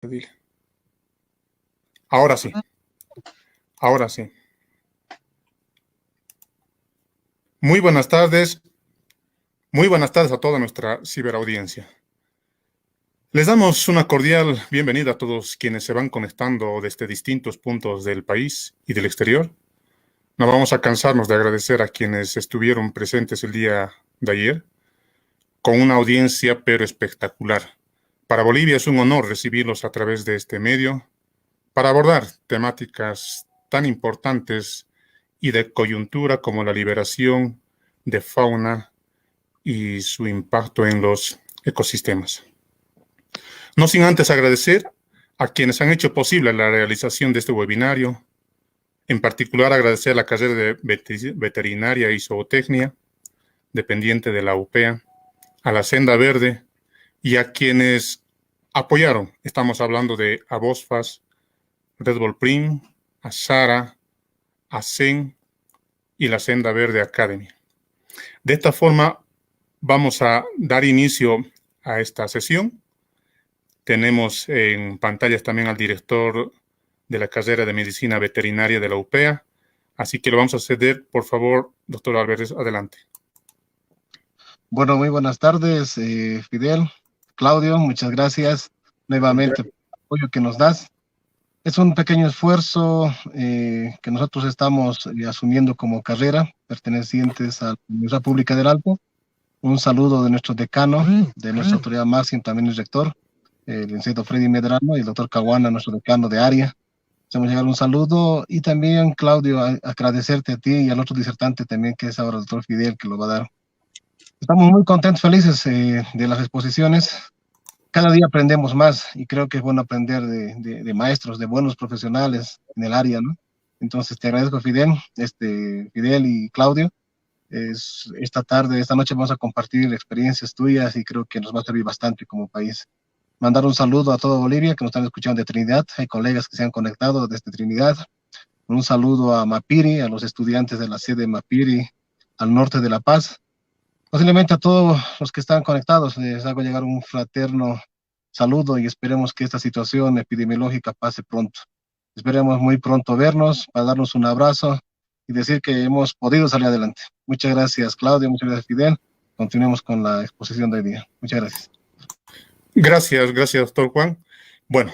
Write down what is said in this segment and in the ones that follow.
Dile. Ahora sí, ahora sí. Muy buenas tardes a toda nuestra ciberaudiencia. Les damos una cordial bienvenida a todos quienes se van conectando desde distintos puntos del país y del exterior. No vamos a cansarnos de agradecer a quienes estuvieron presentes el día de ayer, con una audiencia pero espectacular. Para Bolivia es un honor recibirlos a través de este medio para abordar temáticas tan importantes y de coyuntura como la liberación de fauna y su impacto en los ecosistemas. No sin antes agradecer a quienes han hecho posible la realización de este webinario, en particular agradecer a la carrera de Veterinaria y Zootecnia, dependiente de la UPEA, a la Senda Verde y a quienes apoyaron. Estamos hablando de Abosfas, Red Bull Prim, a Sara, a CEN y la Senda Verde Academy. De esta forma, vamos a dar inicio a esta sesión. Tenemos en pantallas también al director de la carrera de Medicina Veterinaria de la UPEA, así que lo vamos a ceder. Por favor, doctor Álvarez, adelante. Bueno, muy buenas tardes, Fidel, Claudio, muchas gracias nuevamente por el apoyo que nos das. Es un pequeño esfuerzo que nosotros estamos asumiendo como carrera, pertenecientes a la Universidad Pública del Alto. Un saludo de nuestro decano, de nuestra autoridad máxima, también el rector, el licenciado Freddy Medrano y el doctor Caguana, nuestro decano de área. Hacemos llegar un saludo y también, Claudio, agradecerte a ti y al otro disertante también, que es ahora el doctor Fidel, que lo va a dar. Estamos muy contentos, felices de las exposiciones. Cada día aprendemos más y creo que es bueno aprender de maestros, de buenos profesionales en el área, ¿no? Entonces te agradezco, Fidel y Claudio. Esta noche vamos a compartir experiencias tuyas y creo que nos va a servir bastante como país. Mandar un saludo a toda Bolivia que nos están escuchando de Trinidad. Hay colegas que se han conectado desde Trinidad. Un saludo a Mapiri, a los estudiantes de la sede Mapiri al norte de La Paz. Posiblemente a todos los que están conectados les hago llegar un fraterno saludo y esperemos que esta situación epidemiológica pase pronto. Esperemos muy pronto vernos para darnos un abrazo y decir que hemos podido salir adelante. Muchas gracias, Claudio, muchas gracias, Fidel. Continuemos con la exposición de hoy día. Muchas gracias. Gracias, doctor Juan. Bueno,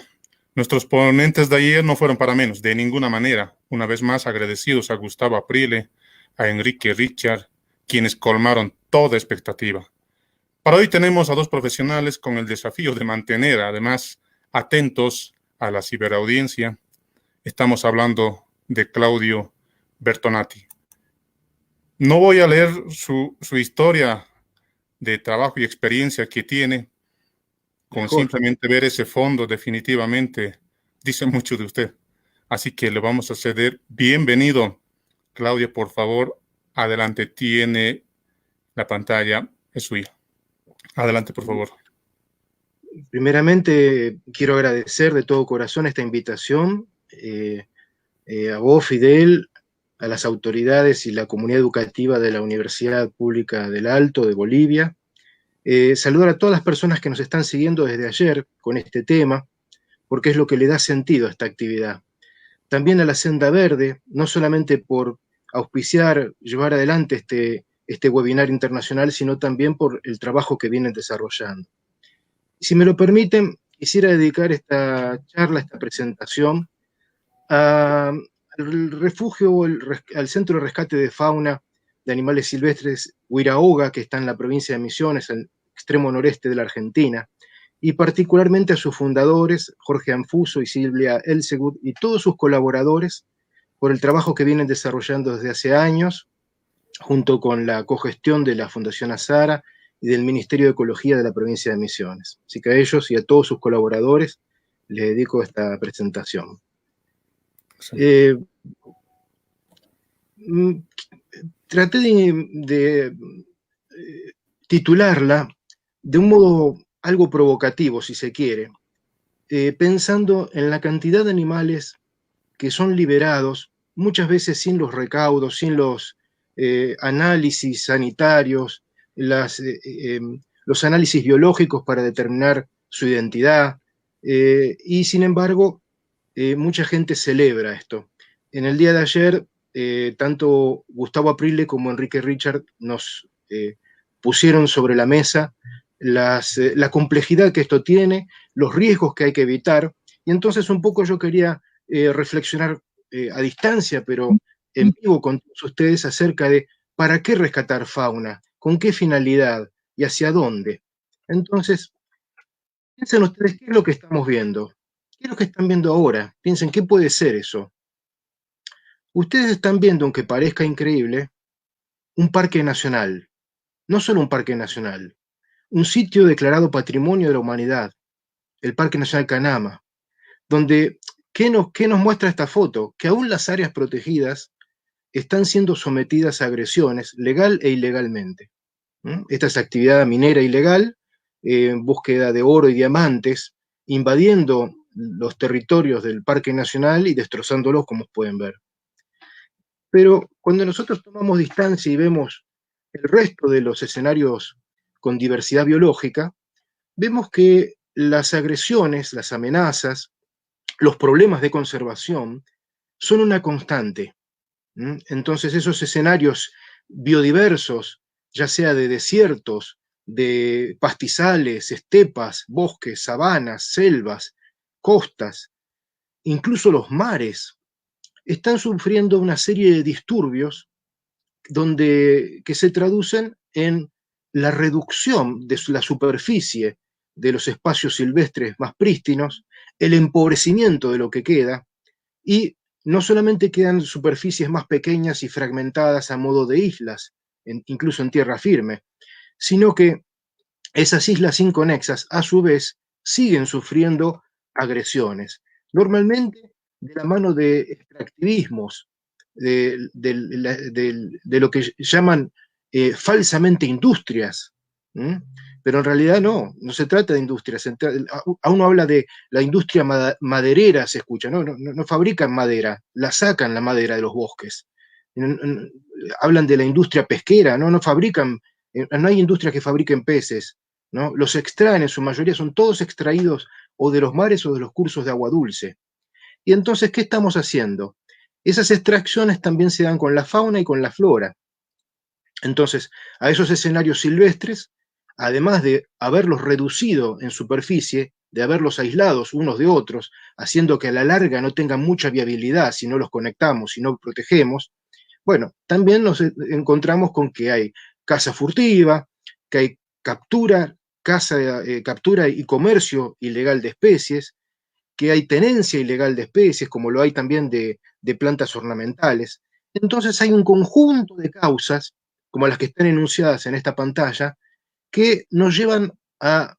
nuestros ponentes de ayer no fueron para menos, de ninguna manera. Una vez más, agradecidos a Gustavo Aprile, a Enrique Richard, quienes colmaron toda expectativa. Para hoy tenemos a dos profesionales con el desafío de mantener, además, atentos a la ciberaudiencia. Estamos hablando de Claudio Bertonati. No voy a leer su historia de trabajo y experiencia que tiene. Con simplemente ver ese fondo, definitivamente dice mucho de usted. Así que le vamos a ceder. Bienvenido, Claudia, por favor. Adelante, tiene la pantalla, es suya. Adelante, por favor. Primeramente, quiero agradecer de todo corazón esta invitación a vos, Fidel, a las autoridades y la comunidad educativa de la Universidad Pública del Alto de Bolivia. Saludar a todas las personas que nos están siguiendo desde ayer con este tema, porque es lo que le da sentido a esta actividad. También a la Senda Verde, no solamente por auspiciar, llevar adelante este webinar internacional, sino también por el trabajo que vienen desarrollando. Si me lo permiten, quisiera dedicar esta charla, esta presentación, al refugio, al Centro de Rescate de Fauna de Animales Silvestres Huiraoga, que está en la provincia de Misiones, al extremo noreste de la Argentina, y particularmente a sus fundadores, Jorge Anfuso y Silvia Elsegut, y todos sus colaboradores, por el trabajo que vienen desarrollando desde hace años, junto con la cogestión de la Fundación Azara y del Ministerio de Ecología de la provincia de Misiones. Así que a ellos y a todos sus colaboradores les dedico esta presentación. Traté de titularla de un modo algo provocativo, si se quiere, pensando en la cantidad de animales que son liberados, muchas veces sin los recaudos, sin los análisis sanitarios, los análisis biológicos para determinar su identidad, Y sin embargo, mucha gente celebra esto. En el día de ayer, tanto Gustavo Aprile como Enrique Richard nos pusieron sobre la mesa la complejidad que esto tiene, los riesgos que hay que evitar, y entonces un poco yo quería reflexionar a distancia, pero en vivo con todos ustedes acerca de para qué rescatar fauna, con qué finalidad y hacia dónde. Entonces, piensen ustedes qué es lo que estamos viendo, qué es lo que están viendo ahora, piensen qué puede ser eso. Ustedes están viendo, aunque parezca increíble, un parque nacional, no solo un parque nacional, un sitio declarado Patrimonio de la Humanidad, el Parque Nacional Canama, donde, ¿qué nos muestra esta foto? Que aún las áreas protegidas están siendo sometidas a agresiones legal e ilegalmente. Esta es actividad minera ilegal, en búsqueda de oro y diamantes, invadiendo los territorios del Parque Nacional y destrozándolos, como pueden ver. Pero cuando nosotros tomamos distancia y vemos el resto de los escenarios con diversidad biológica, vemos que las agresiones, las amenazas, los problemas de conservación son una constante. Entonces esos escenarios biodiversos, ya sea de desiertos, de pastizales, estepas, bosques, sabanas, selvas, costas, incluso los mares, están sufriendo una serie de disturbios que se traducen en la reducción de la superficie de los espacios silvestres más prístinos, el empobrecimiento de lo que queda, y no solamente quedan superficies más pequeñas y fragmentadas a modo de islas, incluso en tierra firme, sino que esas islas inconexas, a su vez, siguen sufriendo agresiones, normalmente de la mano de extractivismos, de lo que llaman falsamente industrias, pero en realidad no se trata de industrias, a uno habla de la industria maderera, se escucha, no fabrican madera, la sacan la madera de los bosques. Hablan de la industria pesquera, no fabrican, no hay industria que fabriquen peces, ¿no? Los extraen en su mayoría, son todos extraídos o de los mares o de los cursos de agua dulce. Y entonces, ¿qué estamos haciendo? Esas extracciones también se dan con la fauna y con la flora. Entonces, a esos escenarios silvestres, además de haberlos reducido en superficie, de haberlos aislados unos de otros, haciendo que a la larga no tengan mucha viabilidad si no los conectamos, si no protegemos, bueno, también nos encontramos con que hay caza furtiva, que hay captura, captura y comercio ilegal de especies, que hay tenencia ilegal de especies, como lo hay también de plantas ornamentales. Entonces hay un conjunto de causas, como las que están enunciadas en esta pantalla, que nos llevan a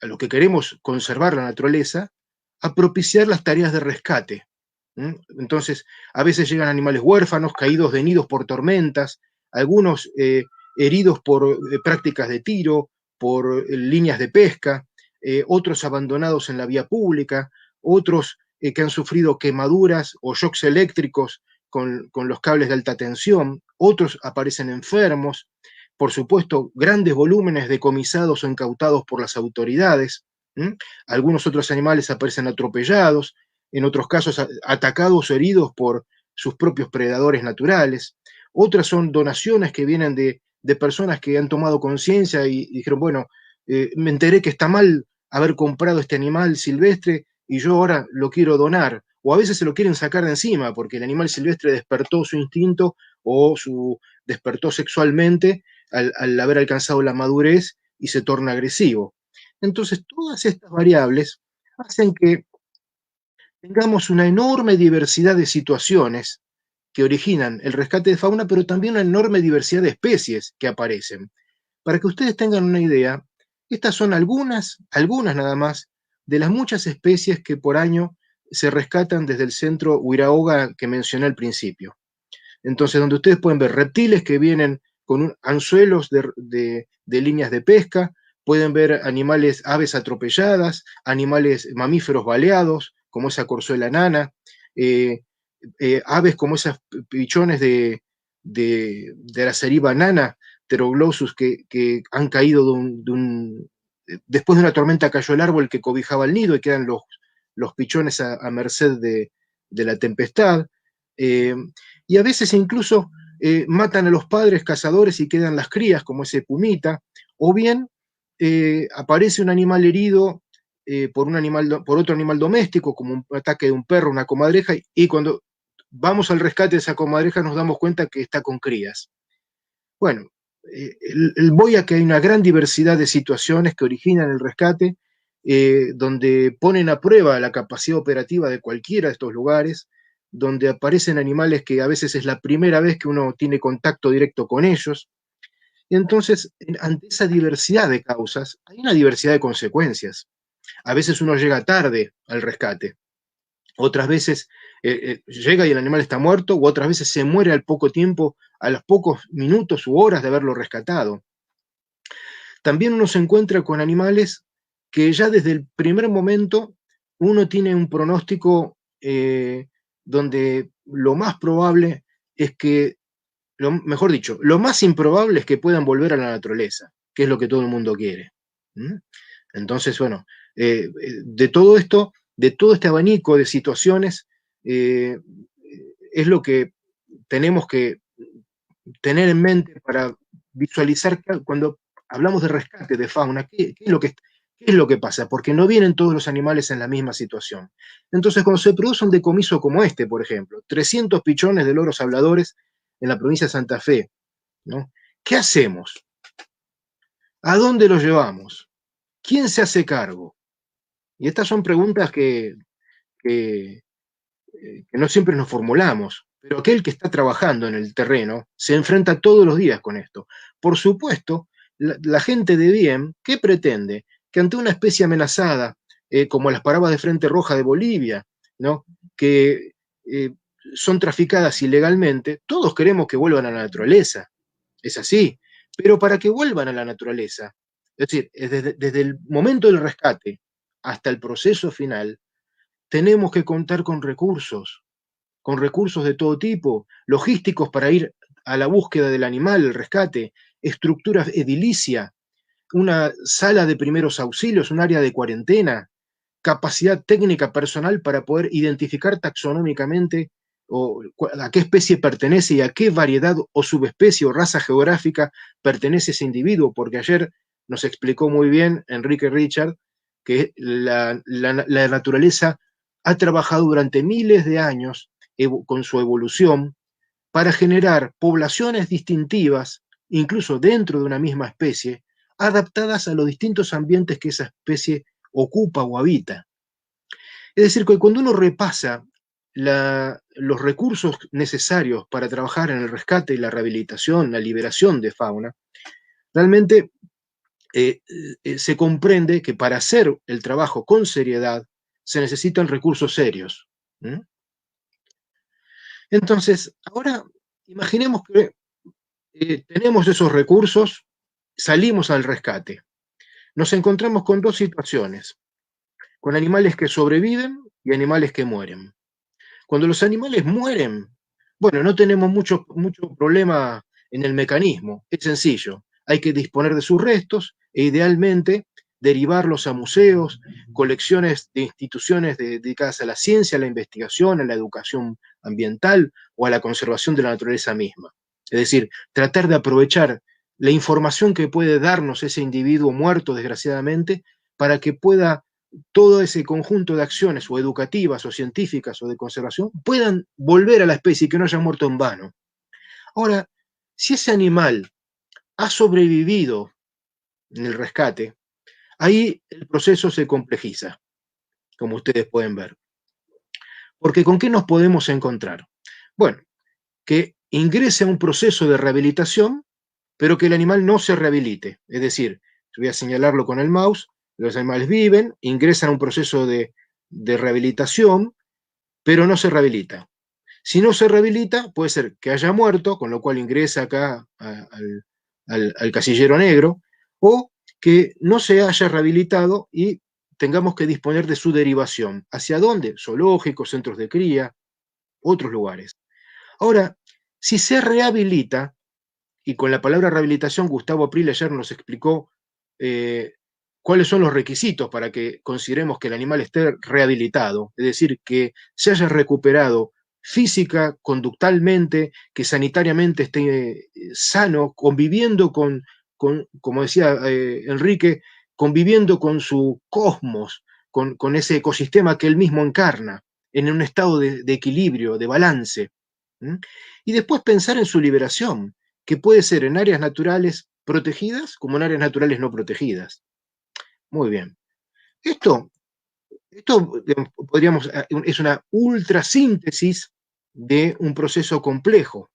lo que queremos conservar la naturaleza, a propiciar las tareas de rescate. Entonces, a veces llegan animales huérfanos, caídos de nidos por tormentas, algunos heridos por prácticas de tiro, por líneas de pesca, otros abandonados en la vía pública, otros que han sufrido quemaduras o shocks eléctricos con los cables de alta tensión, otros aparecen enfermos, por supuesto, grandes volúmenes decomisados o incautados por las autoridades. Algunos otros animales aparecen atropellados, en otros casos atacados o heridos por sus propios predadores naturales. Otras son donaciones que vienen de personas que han tomado conciencia y dijeron, bueno, me enteré que está mal haber comprado este animal silvestre y yo ahora lo quiero donar. O a veces se lo quieren sacar de encima porque el animal silvestre despertó su instinto o despertó sexualmente al haber alcanzado la madurez y se torna agresivo. Entonces, todas estas variables hacen que tengamos una enorme diversidad de situaciones que originan el rescate de fauna, pero también una enorme diversidad de especies que aparecen. Para que ustedes tengan una idea, estas son algunas nada más, de las muchas especies que por año se rescatan desde el centro Huiraoga que mencioné al principio. Entonces, donde ustedes pueden ver reptiles que vienen con anzuelos de líneas de pesca, pueden ver animales, aves atropelladas, animales mamíferos baleados, como esa corzuela nana, aves como esos pichones de la ceriba nana, Pteroglossus, que han caído después de una tormenta cayó el árbol que cobijaba el nido y quedan los pichones a merced de la tempestad. Y a veces incluso matan a los padres cazadores y quedan las crías, como ese pumita, o bien aparece un animal herido por otro animal doméstico, como un ataque de un perro, una comadreja, y cuando vamos al rescate de esa comadreja nos damos cuenta que está con crías. Bueno, voy a que hay una gran diversidad de situaciones que originan el rescate, donde ponen a prueba la capacidad operativa de cualquiera de estos lugares, donde aparecen animales que a veces es la primera vez que uno tiene contacto directo con ellos. Y entonces, ante esa diversidad de causas, hay una diversidad de consecuencias. A veces uno llega tarde al rescate, otras veces llega y el animal está muerto, u otras veces se muere al poco tiempo, a los pocos minutos u horas de haberlo rescatado. También uno se encuentra con animales que ya desde el primer momento uno tiene un pronóstico donde lo más probable es que, mejor dicho, lo más improbable es que puedan volver a la naturaleza, que es lo que todo el mundo quiere. Entonces, bueno, de todo esto, de todo este abanico de situaciones, es lo que tenemos que tener en mente para visualizar cuando hablamos de rescate de fauna, ¿qué es lo que pasa? Porque no vienen todos los animales en la misma situación. Entonces, cuando se produce un decomiso como este, por ejemplo, 300 pichones de loros habladores en la provincia de Santa Fe, ¿no? ¿Qué hacemos? ¿A dónde los llevamos? ¿Quién se hace cargo? Y estas son preguntas que no siempre nos formulamos, pero aquel que está trabajando en el terreno se enfrenta todos los días con esto. Por supuesto, la gente de bien, ¿qué pretende? Que ante una especie amenazada, como las parabas de Frente Roja de Bolivia, ¿no? que son traficadas ilegalmente, todos queremos que vuelvan a la naturaleza, es así, pero para que vuelvan a la naturaleza, es decir, desde el momento del rescate hasta el proceso final, tenemos que contar con recursos de todo tipo, logísticos para ir a la búsqueda del animal, el rescate, estructura edilicia, una sala de primeros auxilios, un área de cuarentena, capacidad técnica personal para poder identificar taxonómicamente a qué especie pertenece y a qué variedad o subespecie o raza geográfica pertenece ese individuo, porque ayer nos explicó muy bien Enrique Richard que la naturaleza ha trabajado durante miles de años con su evolución para generar poblaciones distintivas, incluso dentro de una misma especie, adaptadas a los distintos ambientes que esa especie ocupa o habita. Es decir, que cuando uno repasa los recursos necesarios para trabajar en el rescate y la rehabilitación, la liberación de fauna, realmente se comprende que para hacer el trabajo con seriedad se necesitan recursos serios. Entonces, ahora imaginemos que tenemos esos recursos, salimos al rescate. Nos encontramos con dos situaciones, con animales que sobreviven y animales que mueren. Cuando los animales mueren, bueno, no tenemos mucho problema en el mecanismo, es sencillo, hay que disponer de sus restos e idealmente derivarlos a museos, colecciones de instituciones dedicadas a la ciencia, a la investigación, a la educación ambiental o a la conservación de la naturaleza misma. Es decir, tratar de aprovechar la información que puede darnos ese individuo muerto, desgraciadamente, para que pueda todo ese conjunto de acciones o educativas o científicas o de conservación puedan volver a la especie y que no haya muerto en vano. Ahora, si ese animal ha sobrevivido en el rescate, ahí el proceso se complejiza, como ustedes pueden ver. Porque ¿con qué nos podemos encontrar? Bueno, que ingrese a un proceso de rehabilitación, pero que el animal no se rehabilite. Es decir, voy a señalarlo con el mouse, los animales viven, ingresan a un proceso de rehabilitación, pero no se rehabilita. Si no se rehabilita, puede ser que haya muerto, con lo cual ingresa acá al casillero negro, o que no se haya rehabilitado y tengamos que disponer de su derivación. ¿Hacia dónde? Zoológicos, centros de cría, otros lugares. Ahora, si se rehabilita, y con la palabra rehabilitación Gustavo April ayer nos explicó cuáles son los requisitos para que consideremos que el animal esté rehabilitado, es decir, que se haya recuperado física, conductalmente, que sanitariamente esté sano, conviviendo como decía Enrique, conviviendo con su cosmos, con ese ecosistema que él mismo encarna, en un estado de equilibrio, de balance. ¿Mm? Y después pensar en su liberación, que puede ser en áreas naturales protegidas como en áreas naturales no protegidas. Muy bien. Esto podríamos, es una ultrasíntesis de un proceso complejo,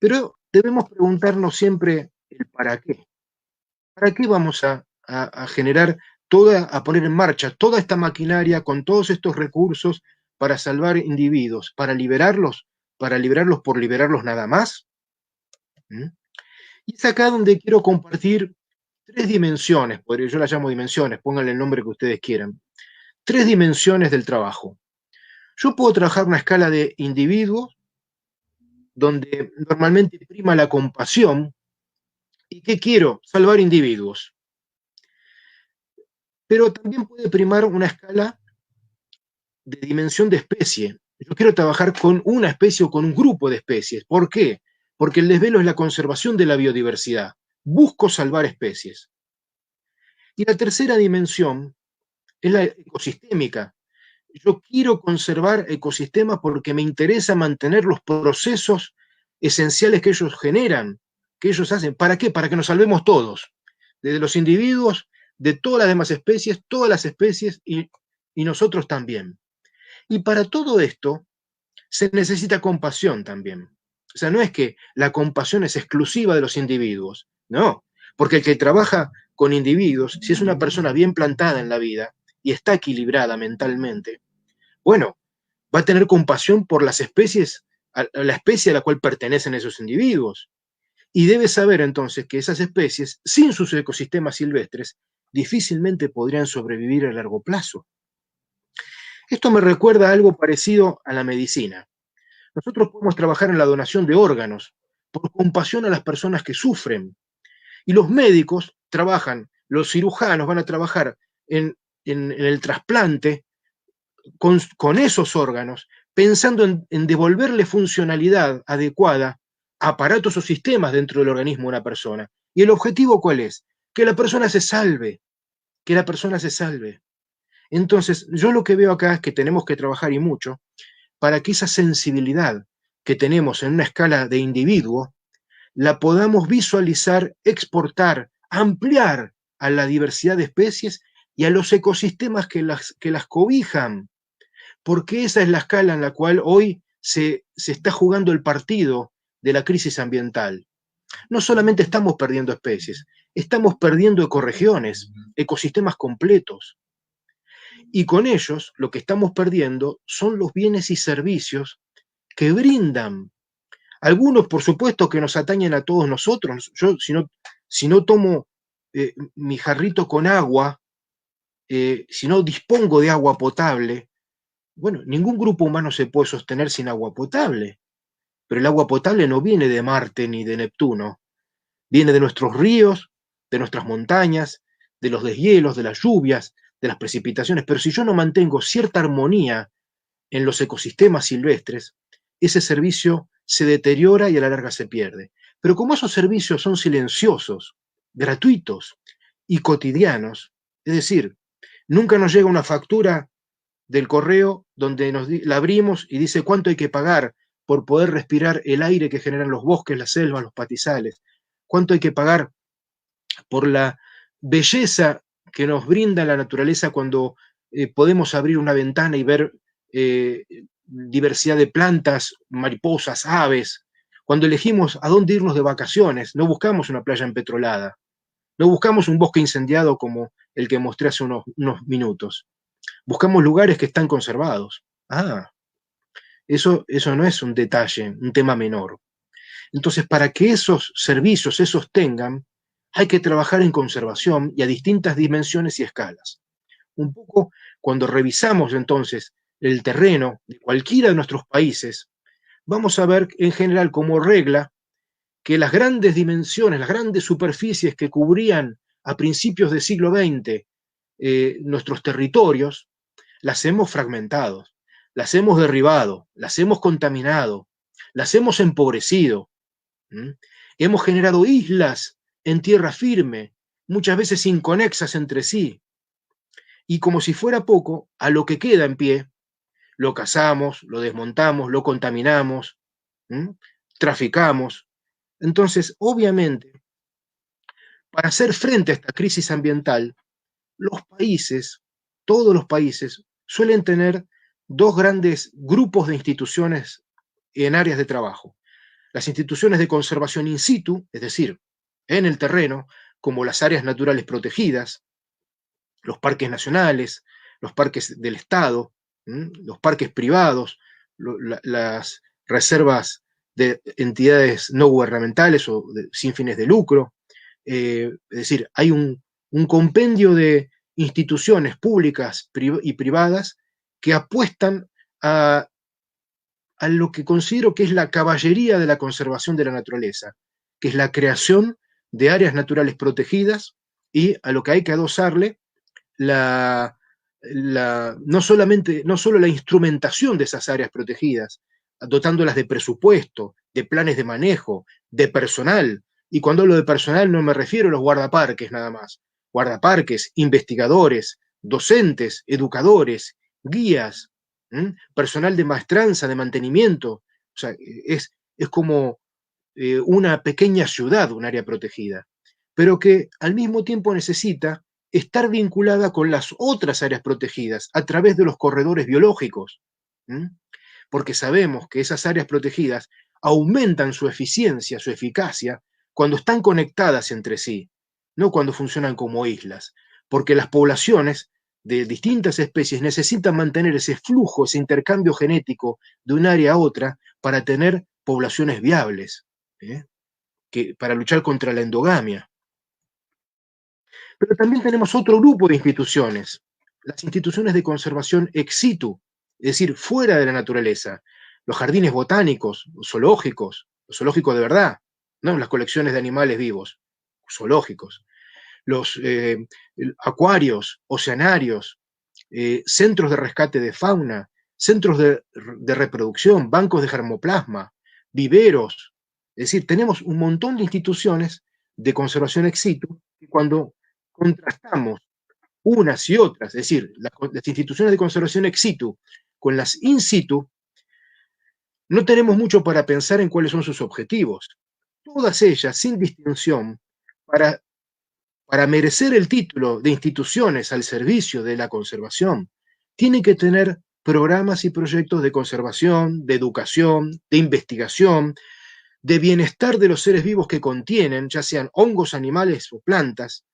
pero debemos preguntarnos siempre el para qué. ¿Para qué vamos a generar a poner en marcha toda esta maquinaria con todos estos recursos para salvar individuos? ¿Para liberarlos? ¿Para liberarlos por liberarlos nada más? ¿Mm? Y es acá donde quiero compartir tres dimensiones, yo las llamo dimensiones, pónganle el nombre que ustedes quieran. Tres dimensiones del trabajo. Yo puedo trabajar una escala de individuos, donde normalmente prima la compasión. ¿Y qué quiero? Salvar individuos. Pero también puede primar una escala de dimensión de especie. Yo quiero trabajar con una especie o con un grupo de especies. ¿Por qué? Porque el desvelo es la conservación de la biodiversidad. Busco salvar especies. Y la tercera dimensión es la ecosistémica. Yo quiero conservar ecosistemas porque me interesa mantener los procesos esenciales que ellos generan, que ellos hacen. ¿Para qué? Para que nos salvemos todos, desde los individuos, de todas las demás especies, todas las especies y nosotros también. Y para todo esto se necesita compasión también. O sea, no es que la compasión es exclusiva de los individuos, no, porque el que trabaja con individuos, si es una persona bien plantada en la vida y está equilibrada mentalmente, bueno, va a tener compasión por las especies, la especie a la cual pertenecen esos individuos. Y debe saber entonces que esas especies, sin sus ecosistemas silvestres, difícilmente podrían sobrevivir a largo plazo. Esto me recuerda a algo parecido a la medicina. Nosotros podemos trabajar en la donación de órganos por compasión a las personas que sufren. Y los médicos trabajan, los cirujanos van a trabajar en el trasplante con esos órganos, pensando en devolverle funcionalidad adecuada a aparatos o sistemas dentro del organismo de una persona. ¿Y el objetivo cuál es? Que la persona se salve, que la persona se salve. Entonces, yo lo que veo acá es que tenemos que trabajar y mucho para que esa sensibilidad que tenemos en una escala de individuo la podamos visualizar, exportar, ampliar a la diversidad de especies y a los ecosistemas que las cobijan, porque esa es la escala en la cual hoy se está jugando el partido de la crisis ambiental. No solamente estamos perdiendo especies, estamos perdiendo ecorregiones, ecosistemas completos. Y con ellos lo que estamos perdiendo son los bienes y servicios que brindan. Algunos, por supuesto, que nos atañen a todos nosotros. Yo, si no tomo mi jarrito con agua, si no dispongo de agua potable, bueno, ningún grupo humano se puede sostener sin agua potable. Pero el agua potable no viene de Marte ni de Neptuno. Viene de nuestros ríos, de nuestras montañas, de los deshielos, de las lluvias, de las precipitaciones. Pero si yo no mantengo cierta armonía en los ecosistemas silvestres, ese servicio se deteriora y a la larga se pierde. Pero como esos servicios son silenciosos, gratuitos y cotidianos, es decir, nunca nos llega una factura del correo donde la abrimos y dice cuánto hay que pagar por poder respirar el aire que generan los bosques, las selvas, los pastizales, cuánto hay que pagar por la belleza que nos brinda la naturaleza cuando podemos abrir una ventana y ver diversidad de plantas, mariposas, aves. Cuando elegimos a dónde irnos de vacaciones, no buscamos una playa empetrolada, no buscamos un bosque incendiado como el que mostré hace unos minutos. Buscamos lugares que están conservados. Eso no es un detalle, un tema menor. Entonces, para que esos servicios se sostengan, hay que trabajar en conservación y a distintas dimensiones y escalas. Un poco cuando revisamos entonces el terreno de cualquiera de nuestros países, vamos a ver en general como regla que las grandes dimensiones, las grandes superficies que cubrían a principios del siglo XX nuestros territorios, las hemos fragmentado, las hemos derribado, las hemos contaminado, las hemos empobrecido. Hemos generado islas en tierra firme, muchas veces inconexas entre sí. Y como si fuera poco, a lo que queda en pie, lo cazamos, lo desmontamos, lo contaminamos, traficamos. Entonces, obviamente, para hacer frente a esta crisis ambiental, los países, todos los países, suelen tener dos grandes grupos de instituciones en áreas de trabajo. Las instituciones de conservación in situ, es decir, en el terreno, como las áreas naturales protegidas, los parques nacionales, los parques del Estado, los parques privados, las reservas de entidades no gubernamentales o sin fines de lucro. Es decir, hay un compendio de instituciones públicas y privadas que apuestan a lo que considero que es la caballería de la conservación de la naturaleza, que es la creación de áreas naturales protegidas y a lo que hay que adosarle no solo la instrumentación de esas áreas protegidas, dotándolas de presupuesto, de planes de manejo, de personal, y cuando hablo de personal no me refiero a los guardaparques nada más, guardaparques, investigadores, docentes, educadores, guías, personal de maestranza, de mantenimiento, o sea, es como una pequeña ciudad, un área protegida, pero que al mismo tiempo necesita estar vinculada con las otras áreas protegidas a través de los corredores biológicos, porque sabemos que esas áreas protegidas aumentan su eficiencia, su eficacia, cuando están conectadas entre sí, no cuando funcionan como islas, porque las poblaciones de distintas especies necesitan mantener ese flujo, ese intercambio genético de un área a otra para tener poblaciones viables, para luchar contra la endogamia. Pero también tenemos otro grupo de instituciones, las instituciones de conservación ex situ, es decir, fuera de la naturaleza, los jardines botánicos, los zoológicos de verdad, no las colecciones de animales vivos, zoológicos, los acuarios, oceanarios, centros de rescate de fauna, centros de reproducción, bancos de germoplasma, viveros. Es decir, tenemos un montón de instituciones de conservación ex situ que cuando contrastamos unas y otras, es decir, las instituciones de conservación ex situ con las in situ, no tenemos mucho para pensar en cuáles son sus objetivos. Todas ellas, sin distinción, para merecer el título de instituciones al servicio de la conservación, tienen que tener programas y proyectos de conservación, de educación, de investigación, de bienestar de los seres vivos que contienen, ya sean hongos, animales o plantas,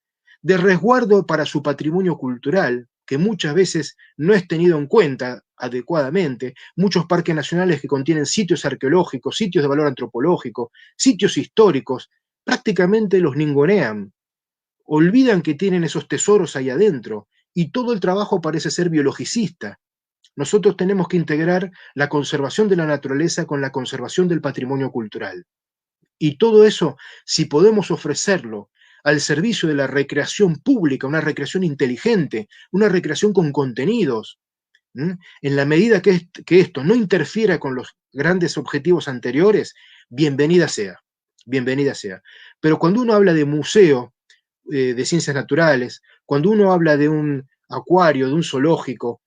de resguardo para su patrimonio cultural, que muchas veces no es tenido en cuenta adecuadamente, muchos parques nacionales que contienen sitios arqueológicos, sitios de valor antropológico, sitios históricos, prácticamente los ningunean, olvidan que tienen esos tesoros ahí adentro, y todo el trabajo parece ser biologicista. Nosotros tenemos que integrar la conservación de la naturaleza con la conservación del patrimonio cultural. Y todo eso, si podemos ofrecerlo al servicio de la recreación pública, una recreación inteligente, una recreación con contenidos, en la medida que esto no interfiera con los grandes objetivos anteriores, bienvenida sea, bienvenida sea. Pero cuando uno habla de museo de ciencias naturales, cuando uno habla de un acuario, de un zoológico,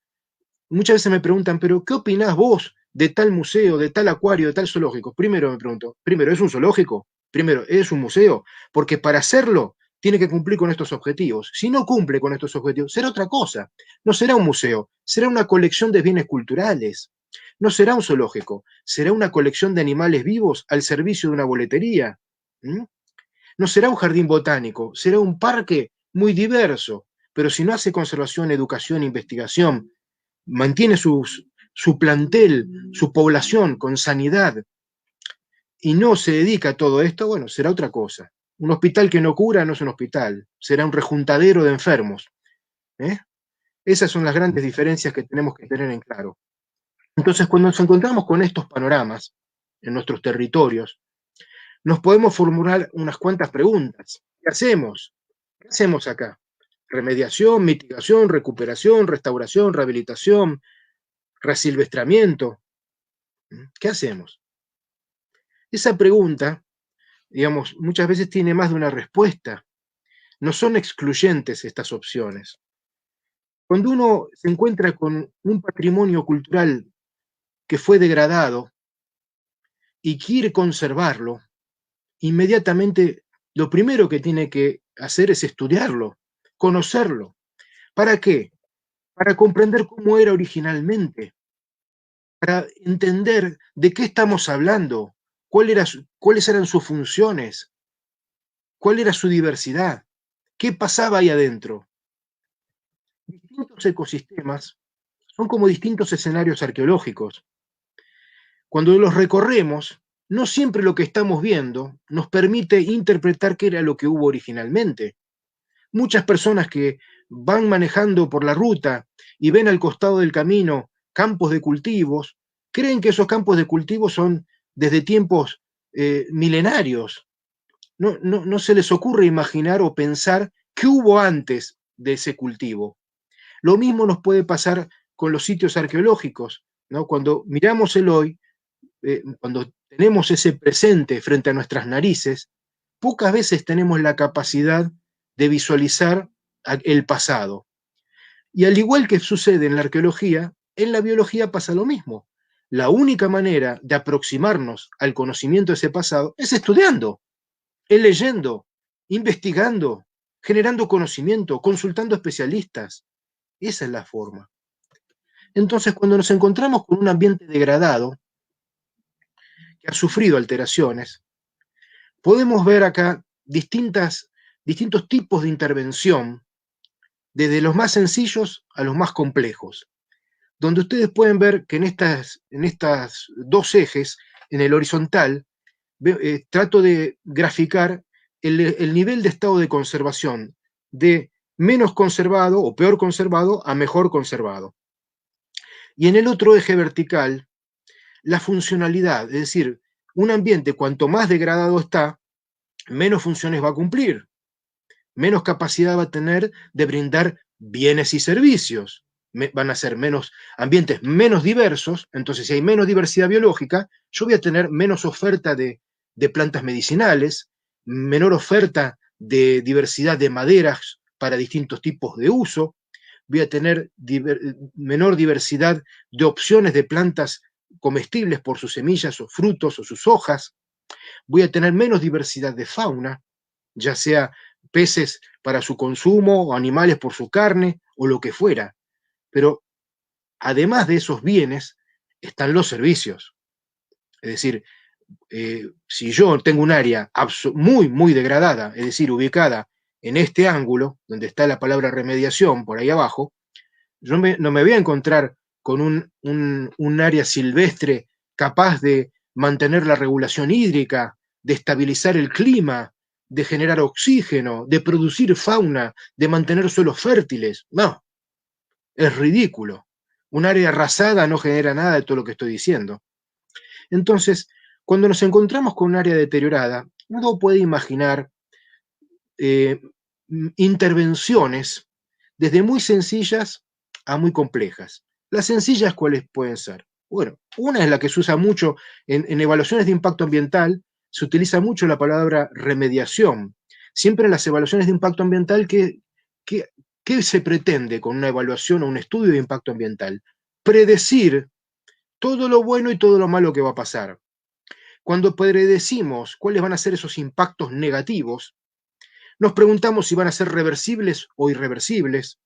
muchas veces me preguntan, pero ¿qué opinás vos de tal museo, de tal acuario, de tal zoológico? Primero me pregunto, primero, ¿es un zoológico? Primero, ¿es un museo? Porque para hacerlo tiene que cumplir con estos objetivos. Si no cumple con estos objetivos, será otra cosa. No será un museo, será una colección de bienes culturales. No será un zoológico, será una colección de animales vivos al servicio de una boletería. No será un jardín botánico, será un parque muy diverso. Pero si no hace conservación, educación, investigación, mantiene su plantel, su población con sanidad, y no se dedica a todo esto, bueno, será otra cosa. Un hospital que no cura no es un hospital, será un rejuntadero de enfermos. Esas son las grandes diferencias que tenemos que tener en claro. Entonces, cuando nos encontramos con estos panoramas en nuestros territorios, nos podemos formular unas cuantas preguntas. ¿Qué hacemos? ¿Qué hacemos acá? Remediación, mitigación, recuperación, restauración, rehabilitación, resilvestramiento. ¿Qué hacemos? Esa pregunta, digamos, muchas veces tiene más de una respuesta. No son excluyentes estas opciones. Cuando uno se encuentra con un patrimonio cultural que fue degradado y quiere conservarlo, inmediatamente lo primero que tiene que hacer es estudiarlo, conocerlo. ¿Para qué? Para comprender cómo era originalmente, para entender de qué estamos hablando, cuáles eran sus funciones, cuál era su diversidad, qué pasaba ahí adentro. Distintos ecosistemas son como distintos escenarios arqueológicos. Cuando los recorremos, no siempre lo que estamos viendo nos permite interpretar qué era lo que hubo originalmente. Muchas personas que van manejando por la ruta y ven al costado del camino campos de cultivos, creen que esos campos de cultivos son desde tiempos milenarios. No se les ocurre imaginar o pensar qué hubo antes de ese cultivo. Lo mismo nos puede pasar con los sitios arqueológicos, ¿no? Cuando miramos el hoy, cuando tenemos ese presente frente a nuestras narices, pocas veces tenemos la capacidad de visualizar el pasado. Y al igual que sucede en la arqueología, en la biología pasa lo mismo. La única manera de aproximarnos al conocimiento de ese pasado es estudiando, es leyendo, investigando, generando conocimiento, consultando especialistas. Esa es la forma. Entonces, cuando nos encontramos con un ambiente degradado, que ha sufrido alteraciones, podemos ver acá distintos tipos de intervención, desde los más sencillos a los más complejos, donde ustedes pueden ver que en estas dos ejes, en el horizontal, trato de graficar el nivel de estado de conservación de menos conservado o peor conservado a mejor conservado. Y en el otro eje vertical, la funcionalidad, es decir, un ambiente cuanto más degradado está, menos funciones va a cumplir, menos capacidad va a tener de brindar bienes y servicios, van a ser ambientes menos diversos. Entonces si hay menos diversidad biológica, yo voy a tener menos oferta de plantas medicinales, menor oferta de diversidad de maderas para distintos tipos de uso, voy a tener menor diversidad de opciones de plantas comestibles por sus semillas o frutos o sus hojas, voy a tener menos diversidad de fauna, ya sea peces para su consumo o animales por su carne o lo que fuera. Pero además de esos bienes están los servicios. Es decir, si yo tengo un área muy degradada, es decir, ubicada en este ángulo, donde está la palabra remediación por ahí abajo, yo no me voy a encontrar con un área silvestre capaz de mantener la regulación hídrica, de estabilizar el clima, de generar oxígeno, de producir fauna, de mantener suelos fértiles. No, es ridículo. Un área arrasada no genera nada de todo lo que estoy diciendo. Entonces, cuando nos encontramos con un área deteriorada, uno puede imaginar intervenciones desde muy sencillas a muy complejas. Las sencillas, ¿cuáles pueden ser? Bueno, una es la que se usa mucho en evaluaciones de impacto ambiental, se utiliza mucho la palabra remediación. Siempre en las evaluaciones de impacto ambiental, ¿qué se pretende con una evaluación o un estudio de impacto ambiental? Predecir todo lo bueno y todo lo malo que va a pasar. Cuando predecimos cuáles van a ser esos impactos negativos, nos preguntamos si van a ser reversibles o irreversibles,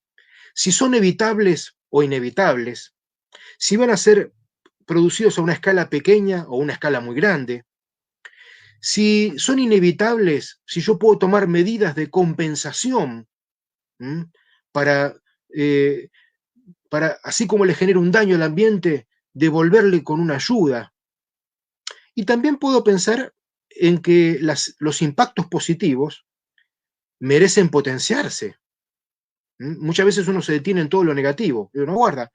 si son evitables o inevitables, si van a ser producidos a una escala pequeña o una escala muy grande, si son inevitables, si yo puedo tomar medidas de compensación para, así como le genera un daño al ambiente, devolverle con una ayuda. Y también puedo pensar en que los impactos positivos merecen potenciarse. Muchas veces uno se detiene en todo lo negativo, pero no guarda,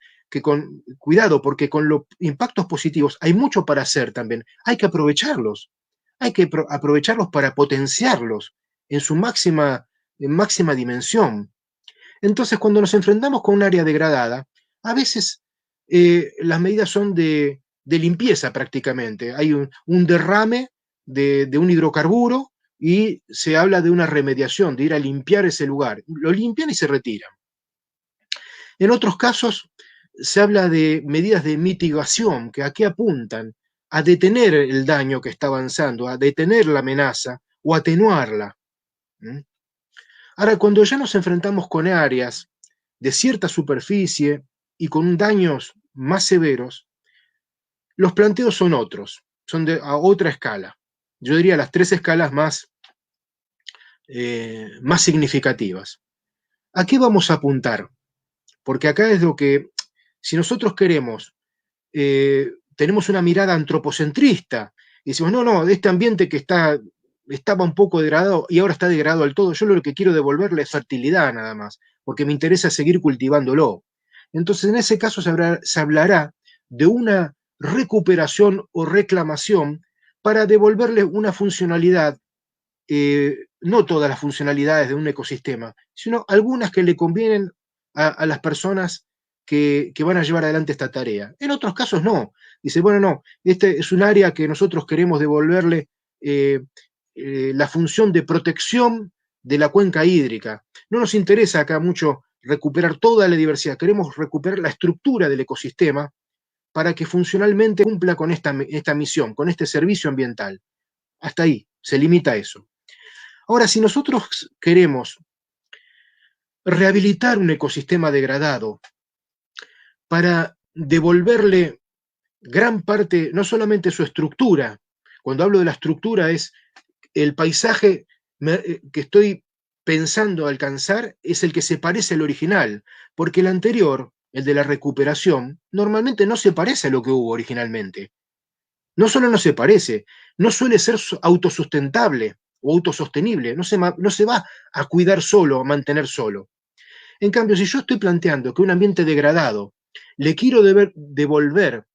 cuidado, porque con los impactos positivos hay mucho para hacer también. Hay que aprovecharlos para potenciarlos en su máxima en máxima dimensión. Entonces, cuando nos enfrentamos con un área degradada, a veces las medidas son de limpieza prácticamente. Hay un derrame de un hidrocarburo y se habla de una remediación, de ir a limpiar ese lugar. Lo limpian y se retiran. En otros casos se habla de medidas de mitigación, que a qué apuntan: a detener el daño que está avanzando, a detener la amenaza o atenuarla. Ahora, cuando ya nos enfrentamos con áreas de cierta superficie y con daños más severos, los planteos son otros, son a otra escala. Yo diría las 3 escalas más significativas. ¿A qué vamos a apuntar? Porque acá es lo que, si nosotros queremos, tenemos una mirada antropocentrista, y decimos, no, este ambiente que estaba un poco degradado y ahora está degradado del todo, yo lo que quiero devolverle es fertilidad nada más, porque me interesa seguir cultivándolo. Entonces, en ese caso se hablará de una recuperación o reclamación para devolverle una funcionalidad, no todas las funcionalidades de un ecosistema, sino algunas que le convienen a las personas que van a llevar adelante esta tarea. En otros casos no. Dice, bueno, no, este es un área que nosotros queremos devolverle la función de protección de la cuenca hídrica. No nos interesa acá mucho recuperar toda la diversidad, queremos recuperar la estructura del ecosistema para que funcionalmente cumpla con esta misión, con este servicio ambiental. Hasta ahí, se limita a eso. Ahora, si nosotros queremos rehabilitar un ecosistema degradado para devolverle gran parte, no solamente su estructura, cuando hablo de la estructura es el paisaje que estoy pensando alcanzar es el que se parece al original, porque el anterior, el de la recuperación, normalmente no se parece a lo que hubo originalmente. No solo no se parece, no suele ser autosustentable o autosostenible, no se va a cuidar solo, a mantener solo. En cambio, si yo estoy planteando que un ambiente degradado le quiero devolver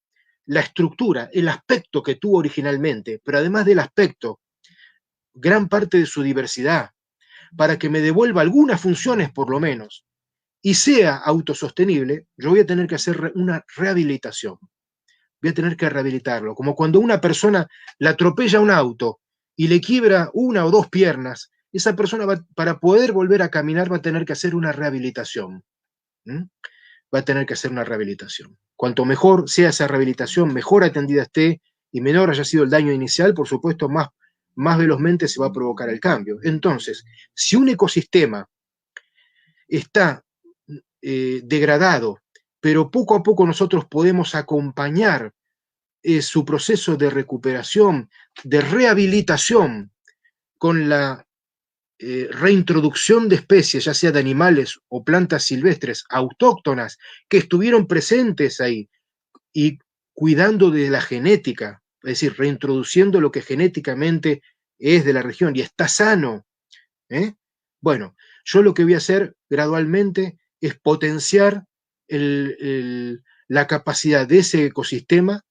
la estructura, el aspecto que tuvo originalmente, pero además del aspecto, gran parte de su diversidad, para que me devuelva algunas funciones por lo menos, y sea autosostenible, yo voy a tener que hacer una rehabilitación. Voy a tener que rehabilitarlo, como cuando una persona la atropella un auto y le quiebra una o 2 piernas, esa persona para poder volver a caminar va a tener que hacer una rehabilitación. Va a tener que hacer una rehabilitación. Cuanto mejor sea esa rehabilitación, mejor atendida esté y menor haya sido el daño inicial, por supuesto, más velozmente se va a provocar el cambio. Entonces, si un ecosistema está degradado, pero poco a poco nosotros podemos acompañar su proceso de recuperación, de rehabilitación, con la reintroducción de especies, ya sea de animales o plantas silvestres autóctonas, que estuvieron presentes ahí, y cuidando de la genética, es decir, reintroduciendo lo que genéticamente es de la región y está sano. Bueno, yo lo que voy a hacer gradualmente es potenciar la capacidad de ese ecosistema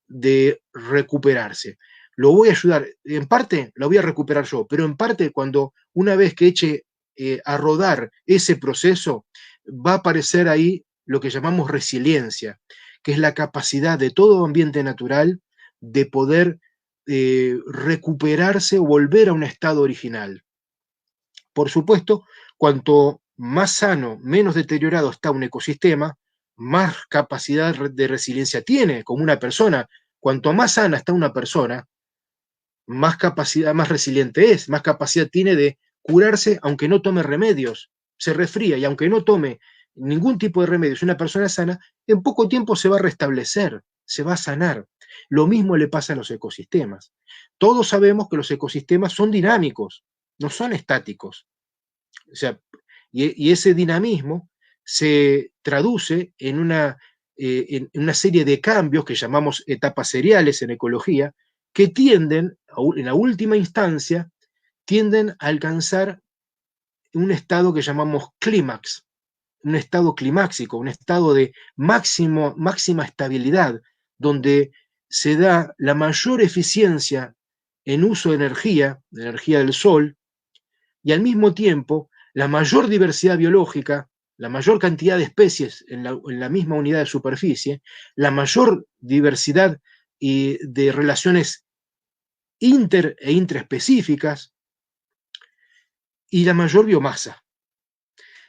de recuperarse. Lo voy a ayudar, en parte lo voy a recuperar yo, pero en parte cuando una vez que eche a rodar ese proceso, va a aparecer ahí lo que llamamos resiliencia, que es la capacidad de todo ambiente natural de poder recuperarse o volver a un estado original. Por supuesto, cuanto más sano, menos deteriorado está un ecosistema, más capacidad de resiliencia tiene, como una persona. Cuanto más sana está una persona, más capacidad, más resiliente es, más capacidad tiene de curarse aunque no tome remedios. Se resfría y aunque no tome ningún tipo de remedios, una persona sana, en poco tiempo se va a restablecer, se va a sanar. Lo mismo le pasa a los ecosistemas. Todos sabemos que los ecosistemas son dinámicos, no son estáticos. O sea, y ese dinamismo se traduce en una serie de cambios que llamamos etapas seriales en ecología, que tienden, en la última instancia, tienden a alcanzar un estado que llamamos clímax, un estado climáxico, un estado de máxima estabilidad, donde se da la mayor eficiencia en uso de energía del sol, y al mismo tiempo la mayor diversidad biológica, la mayor cantidad de especies en la misma unidad de superficie, la mayor diversidad de relaciones inter e intraespecíficas y la mayor biomasa.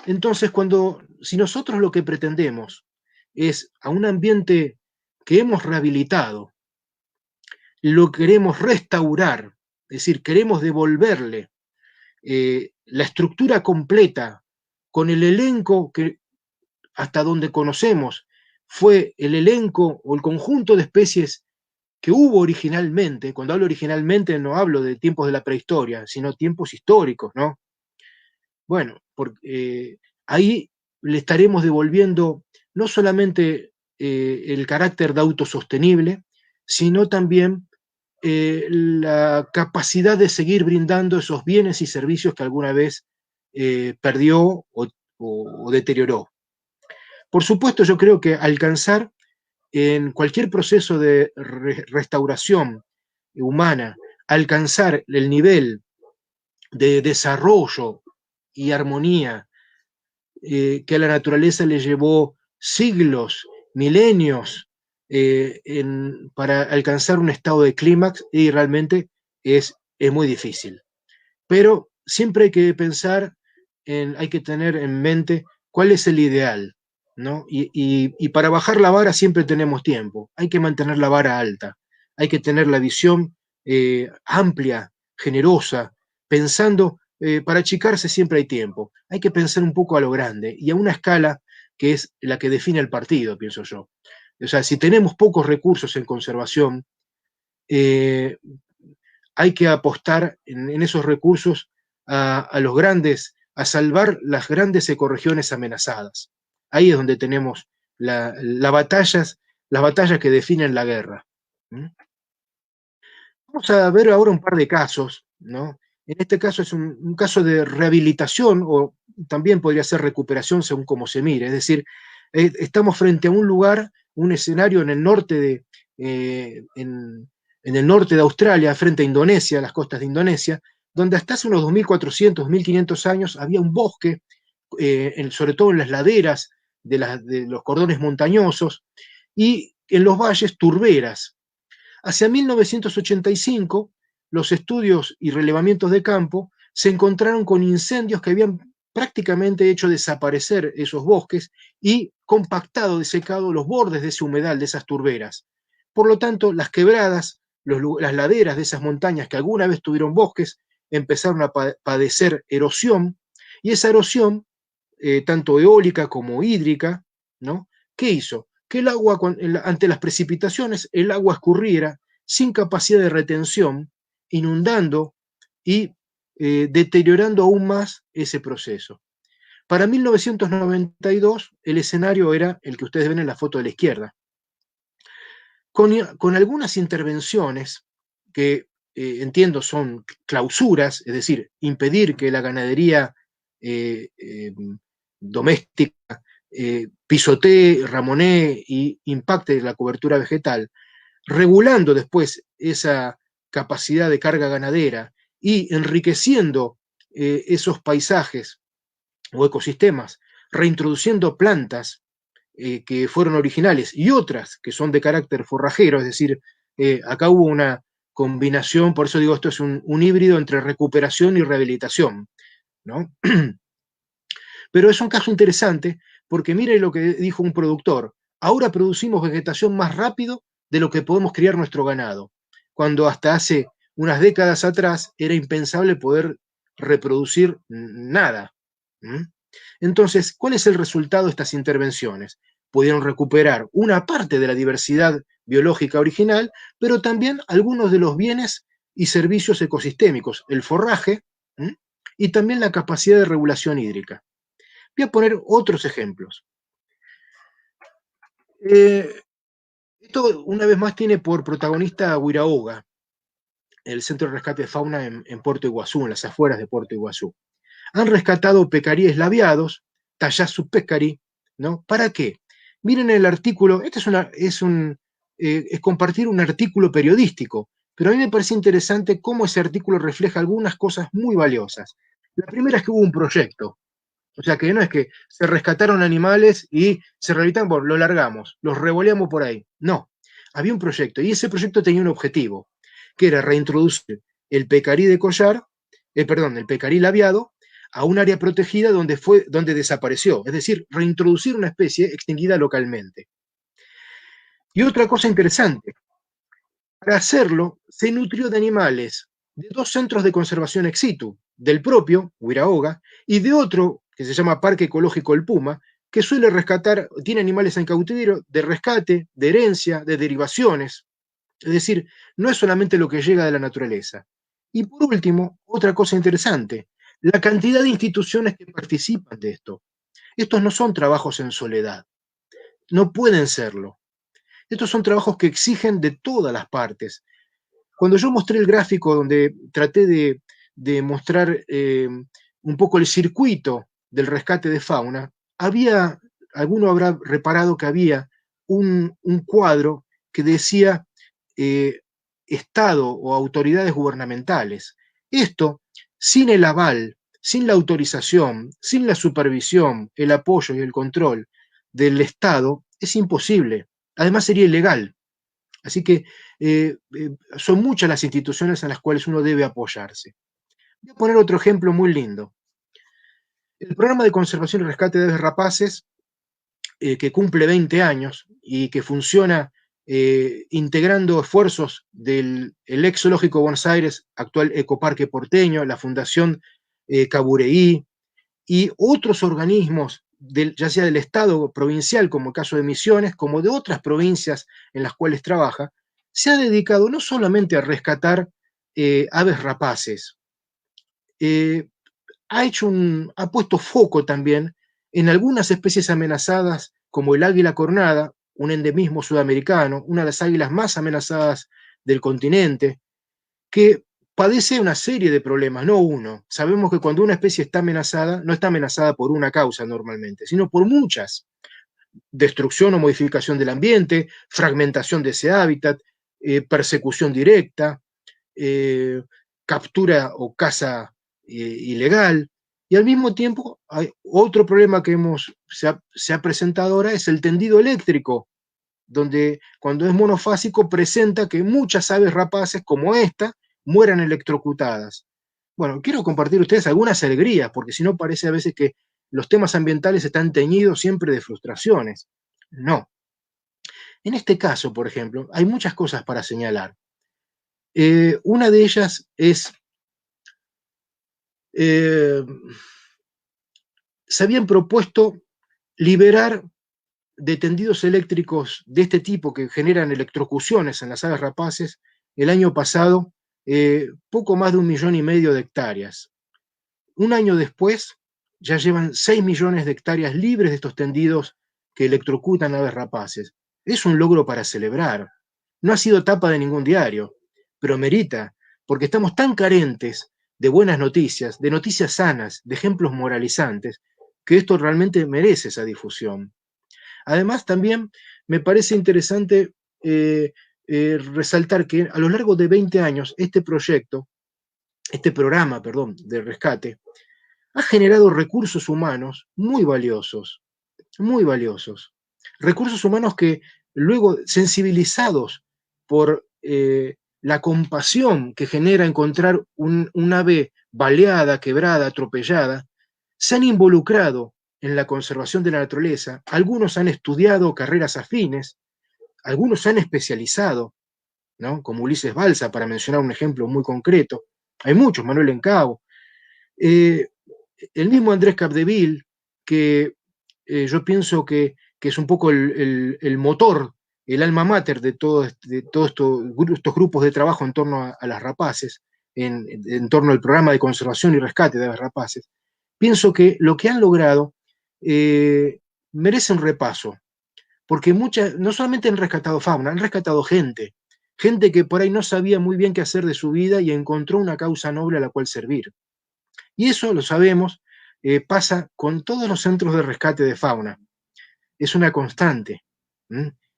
Entonces, si nosotros lo que pretendemos es a un ambiente que hemos rehabilitado, lo queremos restaurar, es decir, queremos devolverle la estructura completa con el elenco que hasta donde conocemos fue el elenco o el conjunto de especies que hubo originalmente. Cuando hablo originalmente no hablo de tiempos de la prehistoria, sino tiempos históricos, ¿no? Bueno, ahí le estaremos devolviendo no solamente el carácter de autosostenible, sino también la capacidad de seguir brindando esos bienes y servicios que alguna vez perdió o deterioró. Por supuesto, yo creo que alcanzar en cualquier proceso de restauración humana, alcanzar el nivel de desarrollo y armonía que a la naturaleza le llevó siglos, milenios, para alcanzar un estado de clímax, y realmente es muy difícil. Pero siempre hay que pensar, hay que tener en mente cuál es el ideal, ¿no? Y para bajar la vara siempre tenemos tiempo, hay que mantener la vara alta, hay que tener la visión amplia, generosa, pensando, para achicarse siempre hay tiempo, hay que pensar un poco a lo grande y a una escala que es la que define el partido, pienso yo. O sea, si tenemos pocos recursos en conservación, hay que apostar en esos recursos a los grandes, a salvar las grandes ecorregiones amenazadas. Ahí es donde tenemos las batallas que definen la guerra. Vamos a ver ahora un par de casos, ¿no? En este caso es un caso de rehabilitación, o también podría ser recuperación según cómo se mire. Es decir, estamos frente a un lugar, un escenario en el norte en el norte de Australia, frente a Indonesia, las costas de Indonesia, donde hasta hace unos 2400, 1500 años había un bosque, sobre todo en las laderas de los cordones montañosos, y en los valles turberas. Hacia 1985, los estudios y relevamientos de campo se encontraron con incendios que habían prácticamente hecho desaparecer esos bosques y compactado, desecado los bordes de ese humedal, de esas turberas. Por lo tanto, las quebradas, las laderas de esas montañas que alguna vez tuvieron bosques, empezaron a padecer erosión, y esa erosión, tanto eólica como hídrica, ¿no? ¿Qué hizo? Que el agua, ante las precipitaciones, el agua escurriera sin capacidad de retención, inundando y deteriorando aún más ese proceso. Para 1992, el escenario era el que ustedes ven en la foto de la izquierda, con algunas intervenciones que entiendo son clausuras, es decir, impedir que la ganadería doméstica pisotee, ramonee y impacte la cobertura vegetal, regulando después esa capacidad de carga ganadera y enriqueciendo esos paisajes o ecosistemas, reintroduciendo plantas que fueron originales y otras que son de carácter forrajero, es decir, acá hubo una combinación, por eso digo, esto es un híbrido entre recuperación y rehabilitación, ¿no? Pero es un caso interesante porque mire lo que dijo un productor: ahora producimos vegetación más rápido de lo que podemos criar nuestro ganado, cuando hasta hace unas décadas atrás era impensable poder reproducir nada. Entonces, ¿cuál es el resultado de estas intervenciones? Pudieron recuperar una parte de la diversidad biológica original, pero también algunos de los bienes y servicios ecosistémicos, el forraje, y también la capacidad de regulación hídrica. Voy a poner otros ejemplos. Esto, una vez más, tiene por protagonista a Huiraoga, el Centro de Rescate de Fauna en Puerto Iguazú, en las afueras de Puerto Iguazú. Han rescatado pecaríes labiados, Tayasu pecari, ¿no? ¿Para qué? Miren el artículo, este es compartir un artículo periodístico, pero a mí me parece interesante cómo ese artículo refleja algunas cosas muy valiosas. La primera es que hubo un proyecto. O sea, que no es que se rescataron animales y se rehabilitaron, bueno, lo largamos, los revoleamos por ahí. No, había un proyecto y ese proyecto tenía un objetivo, que era reintroducir el pecarí de collar, perdón, el pecarí labiado a un área protegida donde desapareció, es decir, reintroducir una especie extinguida localmente. Y otra cosa interesante, para hacerlo se nutrió de animales de 2 centros de conservación ex situ, del propio, Huiraoga, y de otro que se llama Parque Ecológico El Puma, que suele rescatar, tiene animales en cautiverio de rescate, de herencia, de derivaciones. Es decir, no es solamente lo que llega de la naturaleza. Y por último, otra cosa interesante, la cantidad de instituciones que participan de esto. Estos no son trabajos en soledad, no pueden serlo. Estos son trabajos que exigen de todas las partes. Cuando yo mostré el gráfico donde traté de mostrar un poco el circuito del rescate de fauna, alguno habrá reparado que había un cuadro que decía Estado o autoridades gubernamentales. Esto, sin el aval, sin la autorización, sin la supervisión, el apoyo y el control del Estado, es imposible. Además sería ilegal. Así que son muchas las instituciones en las cuales uno debe apoyarse. Voy a poner otro ejemplo muy lindo. El programa de conservación y rescate de aves rapaces, que cumple 20 años y que funciona integrando esfuerzos del ex Zoológico de Buenos Aires, actual Ecoparque Porteño, la Fundación Cabureí y otros organismos, ya sea del Estado provincial, como el caso de Misiones, como de otras provincias en las cuales trabaja, se ha dedicado no solamente a rescatar aves rapaces, ha puesto foco también en algunas especies amenazadas, como el águila cornada, un endemismo sudamericano, una de las águilas más amenazadas del continente, que padece una serie de problemas, no uno. Sabemos que cuando una especie está amenazada, no está amenazada por una causa normalmente, sino por muchas. Destrucción o modificación del ambiente, fragmentación de ese hábitat, persecución directa, captura o caza ilegal. Y al mismo tiempo, hay otro problema que se ha presentado ahora, es el tendido eléctrico, donde cuando es monofásico presenta que muchas aves rapaces como esta mueran electrocutadas. Bueno, quiero compartir ustedes algunas alegrías, porque si no parece a veces que los temas ambientales están teñidos siempre de frustraciones. No. En este caso, por ejemplo, hay muchas cosas para señalar. Una de ellas es, se habían propuesto liberar de tendidos eléctricos de este tipo que generan electrocuciones en las aves rapaces el año pasado poco más de 1,5 millones de hectáreas. Un año después ya llevan 6 millones de hectáreas libres de estos tendidos que electrocutan aves rapaces. Es un logro para celebrar. No ha sido tapa de ningún diario, pero merita, porque estamos tan carentes de buenas noticias, de noticias sanas, de ejemplos moralizantes, que esto realmente merece esa difusión. Además, también me parece interesante resaltar que a lo largo de 20 años este programa, de rescate, ha generado recursos humanos muy valiosos, muy valiosos. Recursos humanos que luego, sensibilizados por la compasión que genera encontrar un ave baleada, quebrada, atropellada, se han involucrado en la conservación de la naturaleza. Algunos han estudiado carreras afines, algunos se han especializado, ¿no? Como Ulises Balsa, para mencionar un ejemplo muy concreto. Hay muchos, Manuel Encabo. El mismo Andrés Capdeville, que yo pienso que es un poco el motor, el alma mater de todos estos grupos de trabajo en torno a las rapaces, en torno al programa de conservación y rescate de las rapaces. Pienso que lo que han logrado merece un repaso, porque no solamente han rescatado fauna, han rescatado gente que por ahí no sabía muy bien qué hacer de su vida y encontró una causa noble a la cual servir. Y eso, lo sabemos, pasa con todos los centros de rescate de fauna. Es una constante.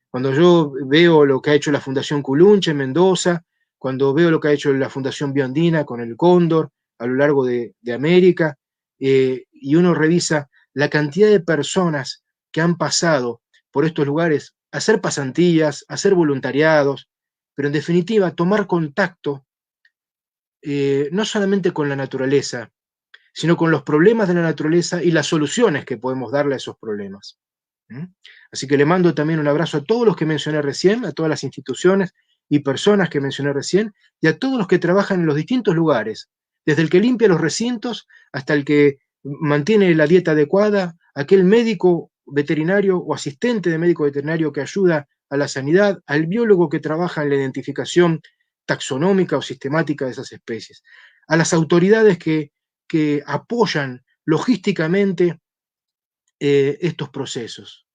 Cuando yo veo lo que ha hecho la Fundación Culunche en Mendoza, cuando veo lo que ha hecho la Fundación Biondina con el cóndor, a lo largo de América, y uno revisa la cantidad de personas que han pasado por estos lugares a hacer pasantías, a hacer voluntariados, pero en definitiva tomar contacto no solamente con la naturaleza, sino con los problemas de la naturaleza y las soluciones que podemos darle a esos problemas. Así que le mando también un abrazo a todos los que mencioné recién, a todas las instituciones y personas que mencioné recién, y a todos los que trabajan en los distintos lugares, desde el que limpia los recintos hasta el que mantiene la dieta adecuada, aquel médico veterinario o asistente de médico veterinario que ayuda a la sanidad, al biólogo que trabaja en la identificación taxonómica o sistemática de esas especies, a las autoridades que apoyan logísticamente estos procesos.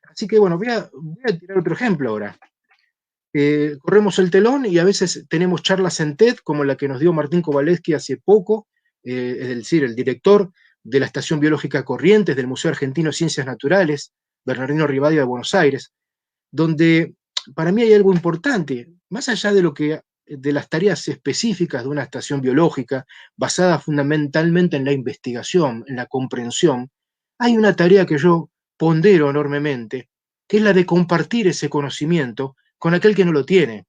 Así que bueno, voy a tirar otro ejemplo ahora. Corremos el telón y a veces tenemos charlas en TED, como la que nos dio Martín Kowaleski hace poco, es decir, el director de la Estación Biológica Corrientes del Museo Argentino de Ciencias Naturales, Bernardino Rivadavia de Buenos Aires, donde para mí hay algo importante, más allá de las tareas específicas de una estación biológica, basada fundamentalmente en la investigación, en la comprensión, hay una tarea que yo pondero enormemente, que es la de compartir ese conocimiento con aquel que no lo tiene.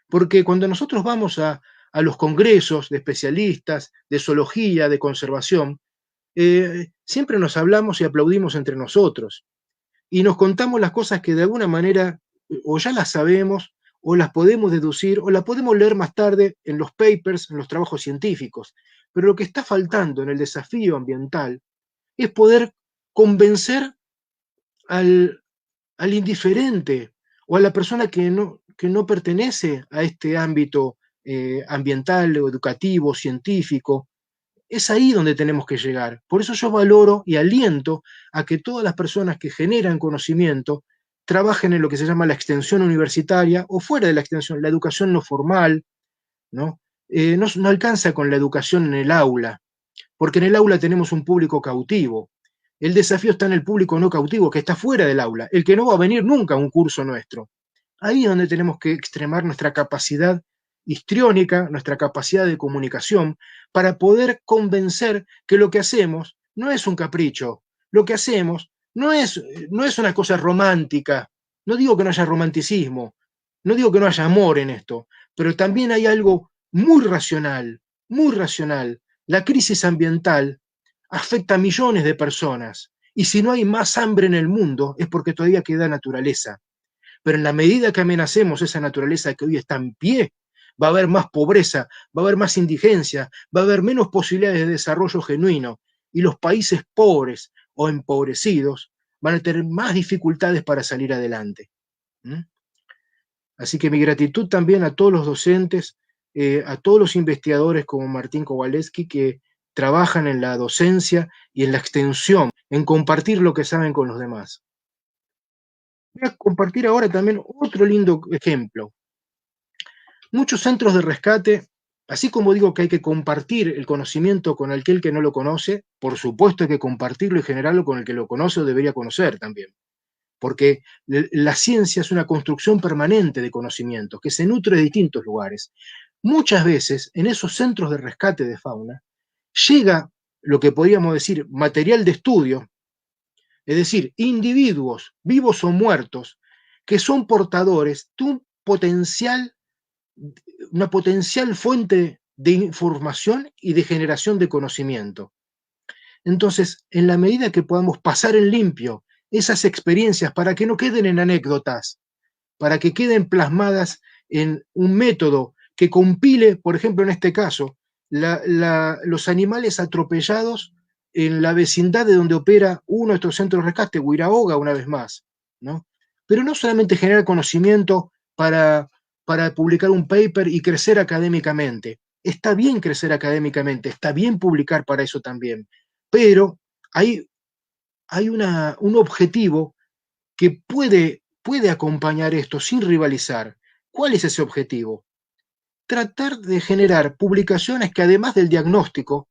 Porque cuando nosotros vamos a los congresos de especialistas, de zoología, de conservación, siempre nos hablamos y aplaudimos entre nosotros. Y nos contamos las cosas que de alguna manera o ya las sabemos, o las podemos deducir, o las podemos leer más tarde en los papers, en los trabajos científicos. Pero lo que está faltando en el desafío ambiental es poder convencer al indiferente o a la persona que no pertenece a este ámbito ambiental o educativo, científico. Es ahí donde tenemos que llegar. Por eso yo valoro y aliento a que todas las personas que generan conocimiento trabajen en lo que se llama la extensión universitaria o fuera de la extensión, la educación no formal, ¿no? No alcanza con la educación en el aula, porque en el aula tenemos un público cautivo. El desafío está en el público no cautivo, que está fuera del aula, el que no va a venir nunca a un curso nuestro. Ahí es donde tenemos que extremar nuestra capacidad histriónica, nuestra capacidad de comunicación, para poder convencer que lo que hacemos no es un capricho, lo que hacemos no es una cosa romántica. No digo que no haya romanticismo, no digo que no haya amor en esto, pero también hay algo muy racional, muy racional. La crisis ambiental afecta a millones de personas, y si no hay más hambre en el mundo es porque todavía queda naturaleza. Pero en la medida que amenacemos esa naturaleza que hoy está en pie, va a haber más pobreza, va a haber más indigencia, va a haber menos posibilidades de desarrollo genuino, y los países pobres o empobrecidos van a tener más dificultades para salir adelante. Así que mi gratitud también a todos los docentes, a todos los investigadores como Martín Kowaleski, que trabajan en la docencia y en la extensión, en compartir lo que saben con los demás. Voy a compartir ahora también otro lindo ejemplo. Muchos centros de rescate, así como digo que hay que compartir el conocimiento con aquel que no lo conoce, por supuesto hay que compartirlo y generarlo con el que lo conoce o debería conocer también. Porque la ciencia es una construcción permanente de conocimientos que se nutre de distintos lugares. Muchas veces en esos centros de rescate de fauna llega lo que podríamos decir material de estudio, es decir, individuos vivos o muertos que son portadores de una potencial fuente de información y de generación de conocimiento. Entonces, en la medida que podamos pasar en limpio esas experiencias para que no queden en anécdotas, para que queden plasmadas en un método que compile, por ejemplo, en este caso, los animales atropellados en la vecindad de donde opera uno de estos centros de rescate, Huiraoga, una vez más, ¿no? Pero no solamente generar conocimiento para publicar un paper y crecer académicamente. Está bien crecer académicamente, está bien publicar para eso también, pero hay un objetivo que puede acompañar esto sin rivalizar. ¿Cuál es ese objetivo? Tratar de generar publicaciones que además del diagnóstico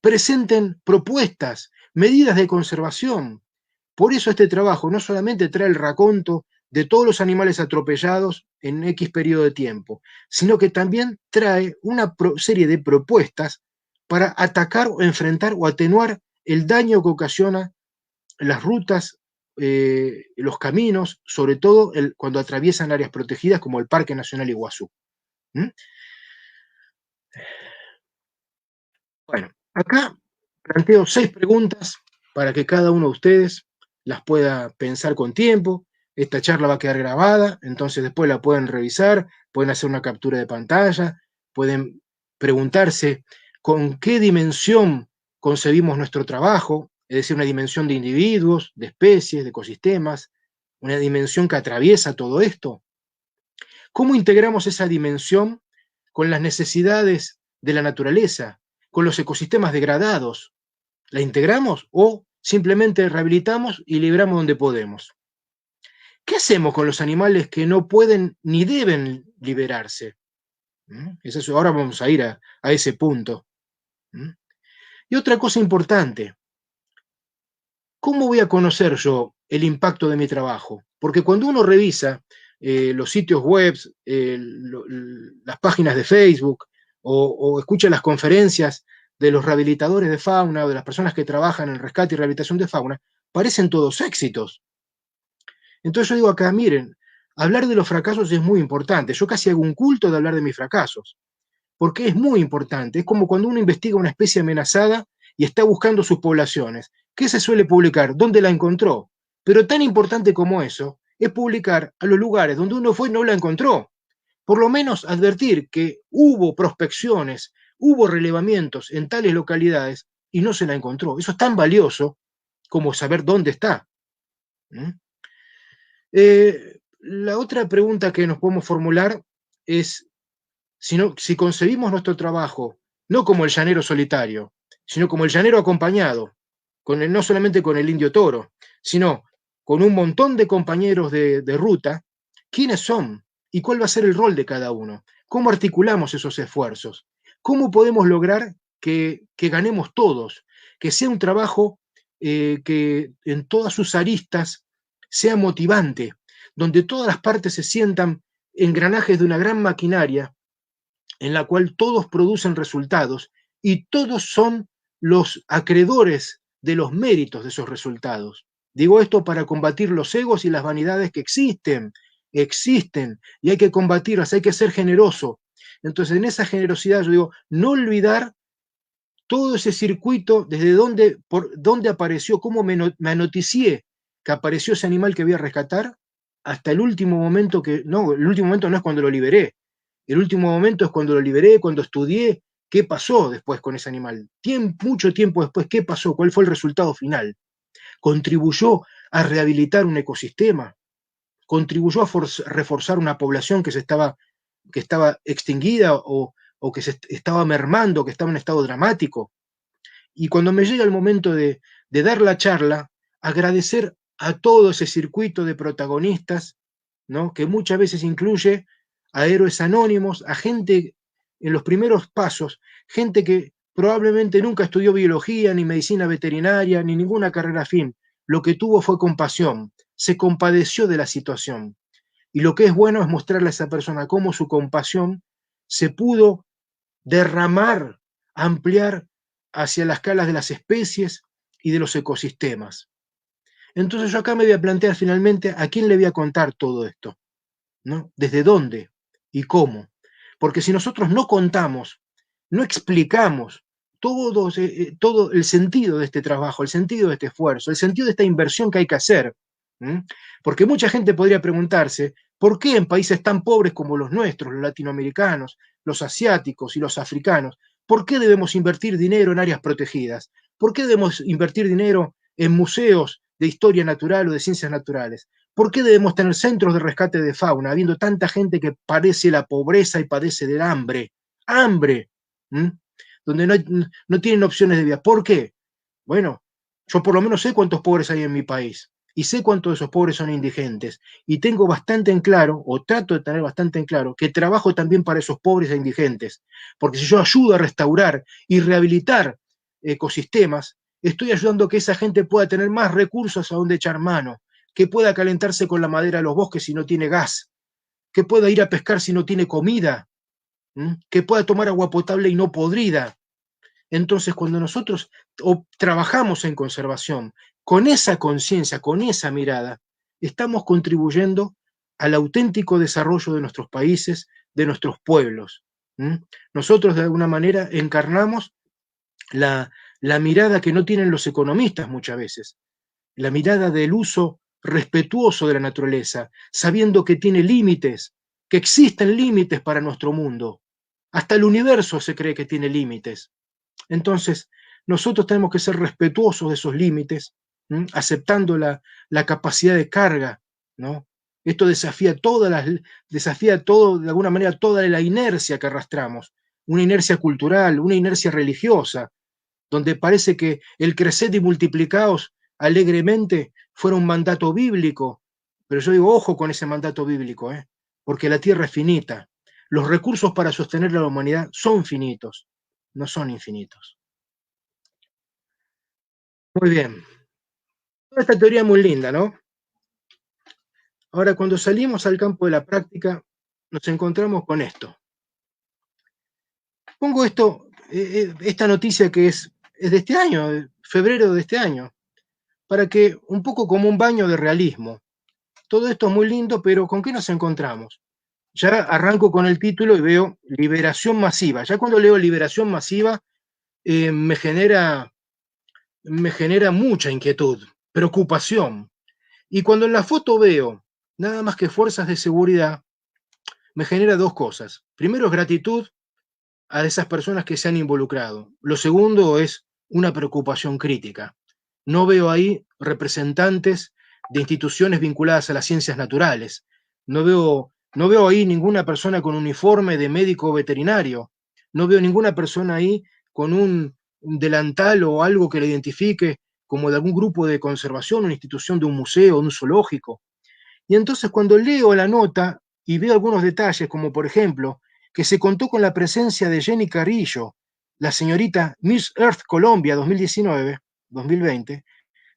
presenten propuestas, medidas de conservación. Por eso este trabajo no solamente trae el raconto de todos los animales atropellados en X periodo de tiempo, sino que también trae una serie de propuestas para atacar o enfrentar o atenuar el daño que ocasiona las rutas, los caminos, sobre todo cuando atraviesan áreas protegidas como el Parque Nacional Iguazú. ¿Mm? Bueno, acá planteo 6 preguntas para que cada uno de ustedes las pueda pensar con tiempo. Esta charla va a quedar grabada, entonces después la pueden revisar, pueden hacer una captura de pantalla, pueden preguntarse con qué dimensión concebimos nuestro trabajo, es decir, una dimensión de individuos, de especies, de ecosistemas, una dimensión que atraviesa todo esto. ¿Cómo integramos esa dimensión con las necesidades de la naturaleza, con los ecosistemas degradados? ¿La integramos o simplemente rehabilitamos y libramos donde podemos? ¿Qué hacemos con los animales que no pueden ni deben liberarse? Es eso, ahora vamos a ir a ese punto. Y otra cosa importante, ¿cómo voy a conocer yo el impacto de mi trabajo? Porque cuando uno revisa los sitios web, las páginas de Facebook, o escucha las conferencias de los rehabilitadores de fauna o de las personas que trabajan en rescate y rehabilitación de fauna, parecen todos éxitos. Entonces yo digo acá, miren, hablar de los fracasos es muy importante. Yo casi hago un culto de hablar de mis fracasos, porque es muy importante. Es como cuando uno investiga una especie amenazada y está buscando sus poblaciones. ¿Qué se suele publicar? ¿Dónde la encontró? Pero tan importante como eso es publicar a los lugares donde uno fue y no la encontró. Por lo menos advertir que hubo prospecciones, hubo relevamientos en tales localidades y no se la encontró. Eso es tan valioso como saber dónde está. La otra pregunta que nos podemos formular es si concebimos nuestro trabajo no como el llanero solitario, sino como el llanero acompañado, no solamente con el indio toro, sino con un montón de compañeros de ruta, ¿quiénes son? ¿Y cuál va a ser el rol de cada uno? ¿Cómo articulamos esos esfuerzos? ¿Cómo podemos lograr que ganemos todos? Que sea un trabajo que en todas sus aristas sea motivante, donde todas las partes se sientan engranajes de una gran maquinaria en la cual todos producen resultados y todos son los acreedores de los méritos de esos resultados. Digo esto para combatir los egos y las vanidades que existen, y hay que combatirlas, hay que ser generoso. Entonces, en esa generosidad yo digo, no olvidar todo ese circuito, desde dónde apareció, cómo me noticié que apareció ese animal que voy a rescatar, hasta el último momento el último momento no es cuando lo liberé, el último momento es cuando lo liberé, cuando estudié qué pasó después con ese animal. Mucho tiempo después, ¿qué pasó? ¿Cuál fue el resultado final? ¿Contribuyó a rehabilitar un ecosistema? ¿Contribuyó a reforzar una población que estaba extinguida o que se estaba mermando, que estaba en estado dramático? Y cuando me llega el momento de dar la charla, agradecer a todo ese circuito de protagonistas, ¿no? Que muchas veces incluye a héroes anónimos, a gente en los primeros pasos, gente que probablemente nunca estudió biología, ni medicina veterinaria, ni ninguna carrera afín. Lo que tuvo fue compasión, se compadeció de la situación. Y lo que es bueno es mostrarle a esa persona cómo su compasión se pudo derramar, ampliar hacia las escalas de las especies y de los ecosistemas. Entonces yo acá me voy a plantear finalmente a quién le voy a contar todo esto, ¿no? ¿Desde dónde y cómo? Porque si nosotros no contamos, no explicamos todo el sentido de este trabajo, el sentido de este esfuerzo, el sentido de esta inversión que hay que hacer, porque mucha gente podría preguntarse, ¿por qué en países tan pobres como los nuestros, los latinoamericanos, los asiáticos y los africanos, por qué debemos invertir dinero en áreas protegidas? ¿Por qué debemos invertir dinero en museos de historia natural o de ciencias naturales? ¿Por qué debemos tener centros de rescate de fauna, habiendo tanta gente que padece la pobreza y padece del hambre? ¡Hambre! Donde no tienen opciones de vida. ¿Por qué? Bueno, yo por lo menos sé cuántos pobres hay en mi país y sé cuántos de esos pobres son indigentes y tengo bastante en claro, o trato de tener bastante en claro, que trabajo también para esos pobres e indigentes, porque si yo ayudo a restaurar y rehabilitar ecosistemas, estoy ayudando a que esa gente pueda tener más recursos a donde echar mano, que pueda calentarse con la madera de los bosques si no tiene gas, que pueda ir a pescar si no tiene comida, que pueda tomar agua potable y no podrida. Entonces, cuando nosotros trabajamos en conservación, con esa conciencia, con esa mirada, estamos contribuyendo al auténtico desarrollo de nuestros países, de nuestros pueblos. Nosotros, de alguna manera, encarnamos la mirada que no tienen los economistas muchas veces, la mirada del uso respetuoso de la naturaleza, sabiendo que tiene límites, que existen límites para nuestro mundo. Hasta el universo se cree que tiene límites. Entonces, nosotros tenemos que ser respetuosos de esos límites, aceptando la capacidad de carga, ¿no? Esto desafía todo, de alguna manera, toda la inercia que arrastramos, una inercia cultural, una inercia religiosa, donde parece que el creced y multiplicaos alegremente fuera un mandato bíblico, pero yo digo, ojo con ese mandato bíblico, porque la tierra es finita, los recursos para sostener a la humanidad son finitos, no son infinitos. Muy bien. Toda esta teoría es muy linda, ¿no? Ahora, cuando salimos al campo de la práctica, nos encontramos con esto. Pongo esta noticia que es de este año, de febrero de este año, para que un poco como un baño de realismo. Todo esto es muy lindo, pero ¿con qué nos encontramos? Ya arranco con el título y veo liberación masiva. Ya cuando leo liberación masiva, me genera mucha inquietud, preocupación. Y cuando en la foto veo nada más que fuerzas de seguridad, me genera dos cosas. Primero es gratitud a esas personas que se han involucrado. Lo segundo es una preocupación crítica. No veo ahí representantes de instituciones vinculadas a las ciencias naturales. No veo ahí ninguna persona con uniforme de médico veterinario. No veo ninguna persona ahí con un delantal o algo que le identifique como de algún grupo de conservación, una institución de un museo, de un zoológico. Y entonces cuando leo la nota y veo algunos detalles, como por ejemplo, que se contó con la presencia de Jenny Carrillo, la señorita Miss Earth Colombia 2019-2020,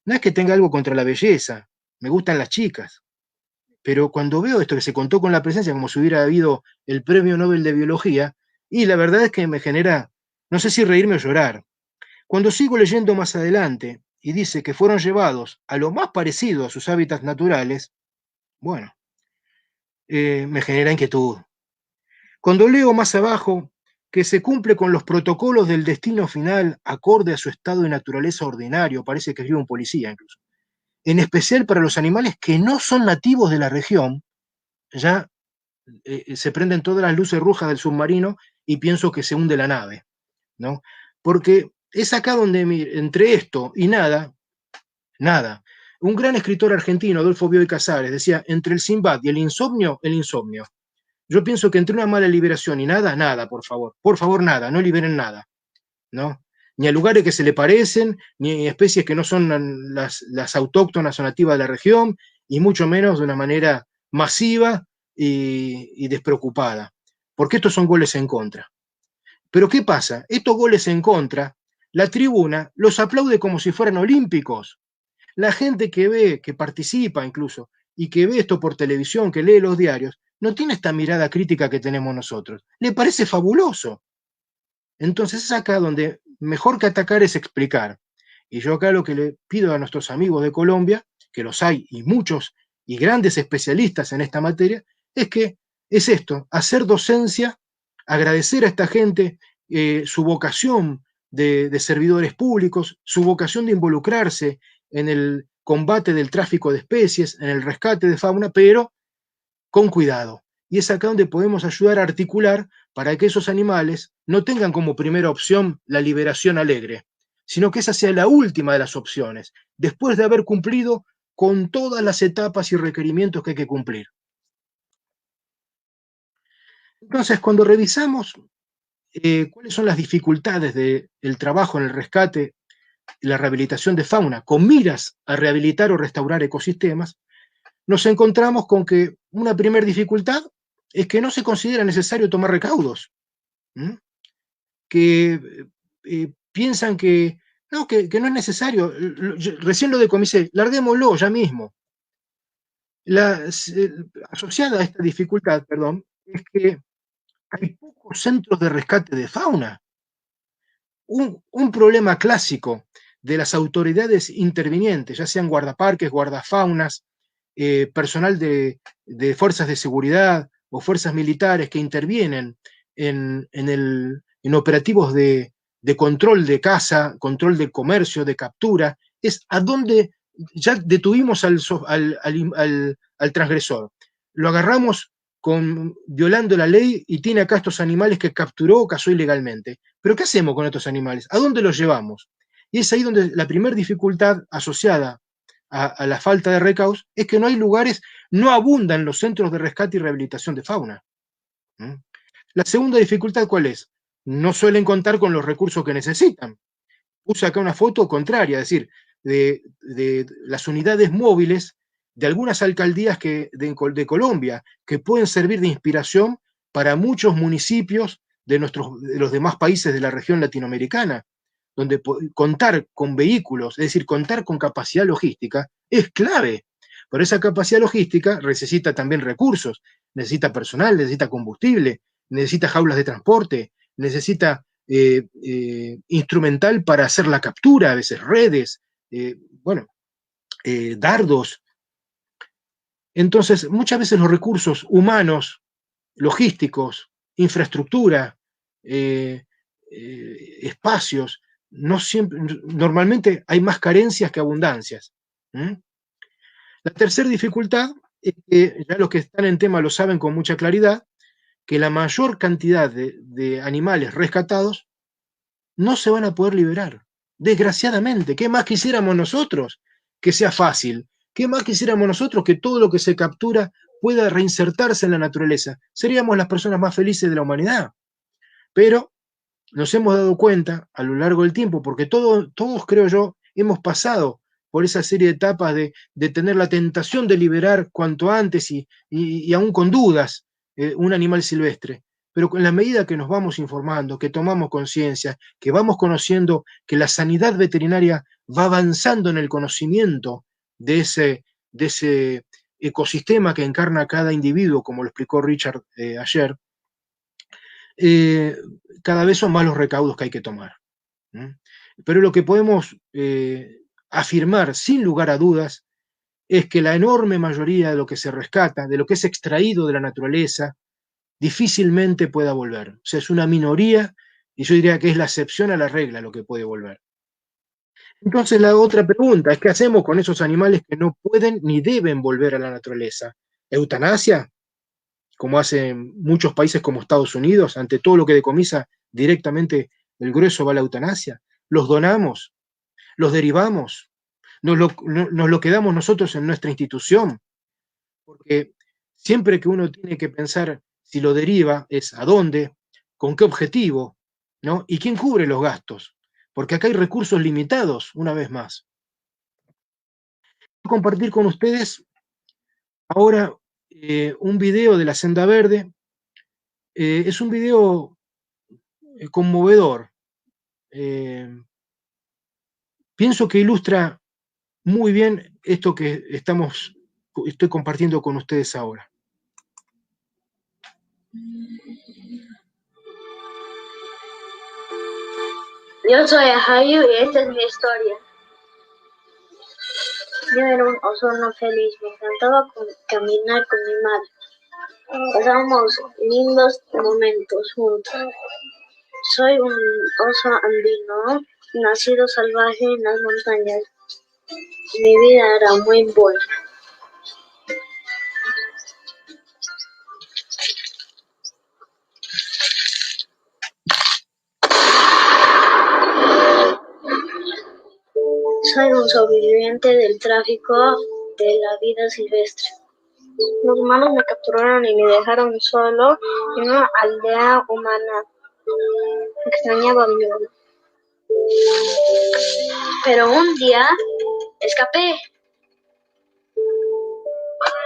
no es que tenga algo contra la belleza, me gustan las chicas, pero cuando veo esto que se contó con la presencia como si hubiera habido el Premio Nobel de Biología, y la verdad es que me genera, no sé si reírme o llorar. Cuando sigo leyendo más adelante y dice que fueron llevados a lo más parecido a sus hábitats naturales, bueno, me genera inquietud. Cuando leo más abajo que se cumple con los protocolos del destino final acorde a su estado de naturaleza ordinario, parece que escribe un policía incluso, en especial para los animales que no son nativos de la región, ya se prenden todas las luces rojas del submarino y pienso que se hunde la nave, ¿no? Porque es acá donde entre esto y nada, nada. Un gran escritor argentino, Adolfo Bioy Casares, decía, entre el Sinbad y el insomnio, el insomnio. Yo pienso que entre una mala liberación y nada, nada, por favor, nada, no liberen nada, ¿no? Ni a lugares que se le parecen, ni especies que no son las autóctonas o nativas de la región, y mucho menos de una manera masiva y despreocupada, porque estos son goles en contra. Pero ¿qué pasa? Estos goles en contra, la tribuna los aplaude como si fueran olímpicos. La gente que ve, que participa incluso, y que ve esto por televisión, que lee los diarios, no tiene esta mirada crítica que tenemos nosotros. Le parece fabuloso. Entonces es acá donde mejor que atacar es explicar. Y yo acá lo que le pido a nuestros amigos de Colombia, que los hay y muchos y grandes especialistas en esta materia, es que es esto, hacer docencia, agradecer a esta gente su vocación de servidores públicos, su vocación de involucrarse en el combate del tráfico de especies, en el rescate de fauna, pero con cuidado. Y es acá donde podemos ayudar a articular para que esos animales no tengan como primera opción la liberación alegre, sino que esa sea la última de las opciones, después de haber cumplido con todas las etapas y requerimientos que hay que cumplir. Entonces, cuando revisamos cuáles son las dificultades del trabajo en el rescate y la rehabilitación de fauna con miras a rehabilitar o restaurar ecosistemas, nos encontramos con que una primera dificultad es que no se considera necesario tomar recaudos, que piensan que no es necesario. Recién lo decomisé, larguémoslo ya mismo. Asociada a esta dificultad, perdón, es que hay pocos centros de rescate de fauna. Un problema clásico de las autoridades intervinientes, ya sean guardaparques, guardafaunas, personal de fuerzas de seguridad o fuerzas militares que intervienen en operativos de control de caza, control de comercio, de captura, es a dónde ya detuvimos al transgresor. Lo agarramos violando la ley y tiene acá estos animales que capturó o cazó ilegalmente. Pero ¿qué hacemos con estos animales? ¿A dónde los llevamos? Y es ahí donde la primera dificultad asociada a la falta de recaudos es que no hay lugares, no abundan los centros de rescate y rehabilitación de fauna. La segunda dificultad, ¿cuál es? No suelen contar con los recursos que necesitan. Puse acá una foto contraria, es decir, de las unidades móviles de algunas alcaldías de Colombia que pueden servir de inspiración para muchos municipios de los demás países de la región latinoamericana, donde contar con vehículos, es decir, contar con capacidad logística, es clave. Pero esa capacidad logística necesita también recursos, necesita personal, necesita combustible, necesita jaulas de transporte, necesita instrumental para hacer la captura, a veces redes, dardos. Entonces, muchas veces los recursos humanos, logísticos, infraestructura, espacios, no siempre, normalmente hay más carencias que abundancias. La tercera dificultad es que, ya los que están en tema lo saben con mucha claridad, que la mayor cantidad de animales rescatados no se van a poder liberar. Desgraciadamente, ¿qué más quisiéramos nosotros que sea fácil? ¿Qué más quisiéramos nosotros que todo lo que se captura pueda reinsertarse en la naturaleza? Seríamos las personas más felices de la humanidad. Pero nos hemos dado cuenta a lo largo del tiempo, porque todos creo yo, hemos pasado por esa serie de etapas de tener la tentación de liberar cuanto antes y aún con dudas un animal silvestre. Pero en la medida que nos vamos informando, que tomamos conciencia, que vamos conociendo que la sanidad veterinaria va avanzando en el conocimiento de ese ecosistema que encarna cada individuo, como lo explicó Richard ayer, cada vez son más los recaudos que hay que tomar. Pero lo que podemos afirmar sin lugar a dudas es que la enorme mayoría de lo que se rescata, de lo que es extraído de la naturaleza, difícilmente pueda volver. O sea, es una minoría y yo diría que es la excepción a la regla lo que puede volver. Entonces la otra pregunta es, ¿qué hacemos con esos animales que no pueden ni deben volver a la naturaleza? ¿Eutanasia? Como hacen muchos países como Estados Unidos, ante todo lo que decomisa directamente el grueso va a la eutanasia. Los donamos, los derivamos, nos lo quedamos nosotros en nuestra institución, porque siempre que uno tiene que pensar si lo deriva es a dónde, con qué objetivo, ¿no? Y quién cubre los gastos, porque acá hay recursos limitados, una vez más. Quiero compartir con ustedes ahora un video de la Senda Verde. Es un video conmovedor. Pienso que ilustra muy bien esto que estoy compartiendo con ustedes ahora. Yo soy Ajayu y esta es mi historia. Yo era un oso no feliz, me encantaba caminar con mi madre. Pasábamos lindos momentos juntos. Soy un oso andino, nacido salvaje en las montañas. Mi vida era muy buena. Soy un sobreviviente del tráfico de la vida silvestre. Los humanos me capturaron y me dejaron solo en una aldea humana. Extrañaba a mi mamá. Pero un día escapé.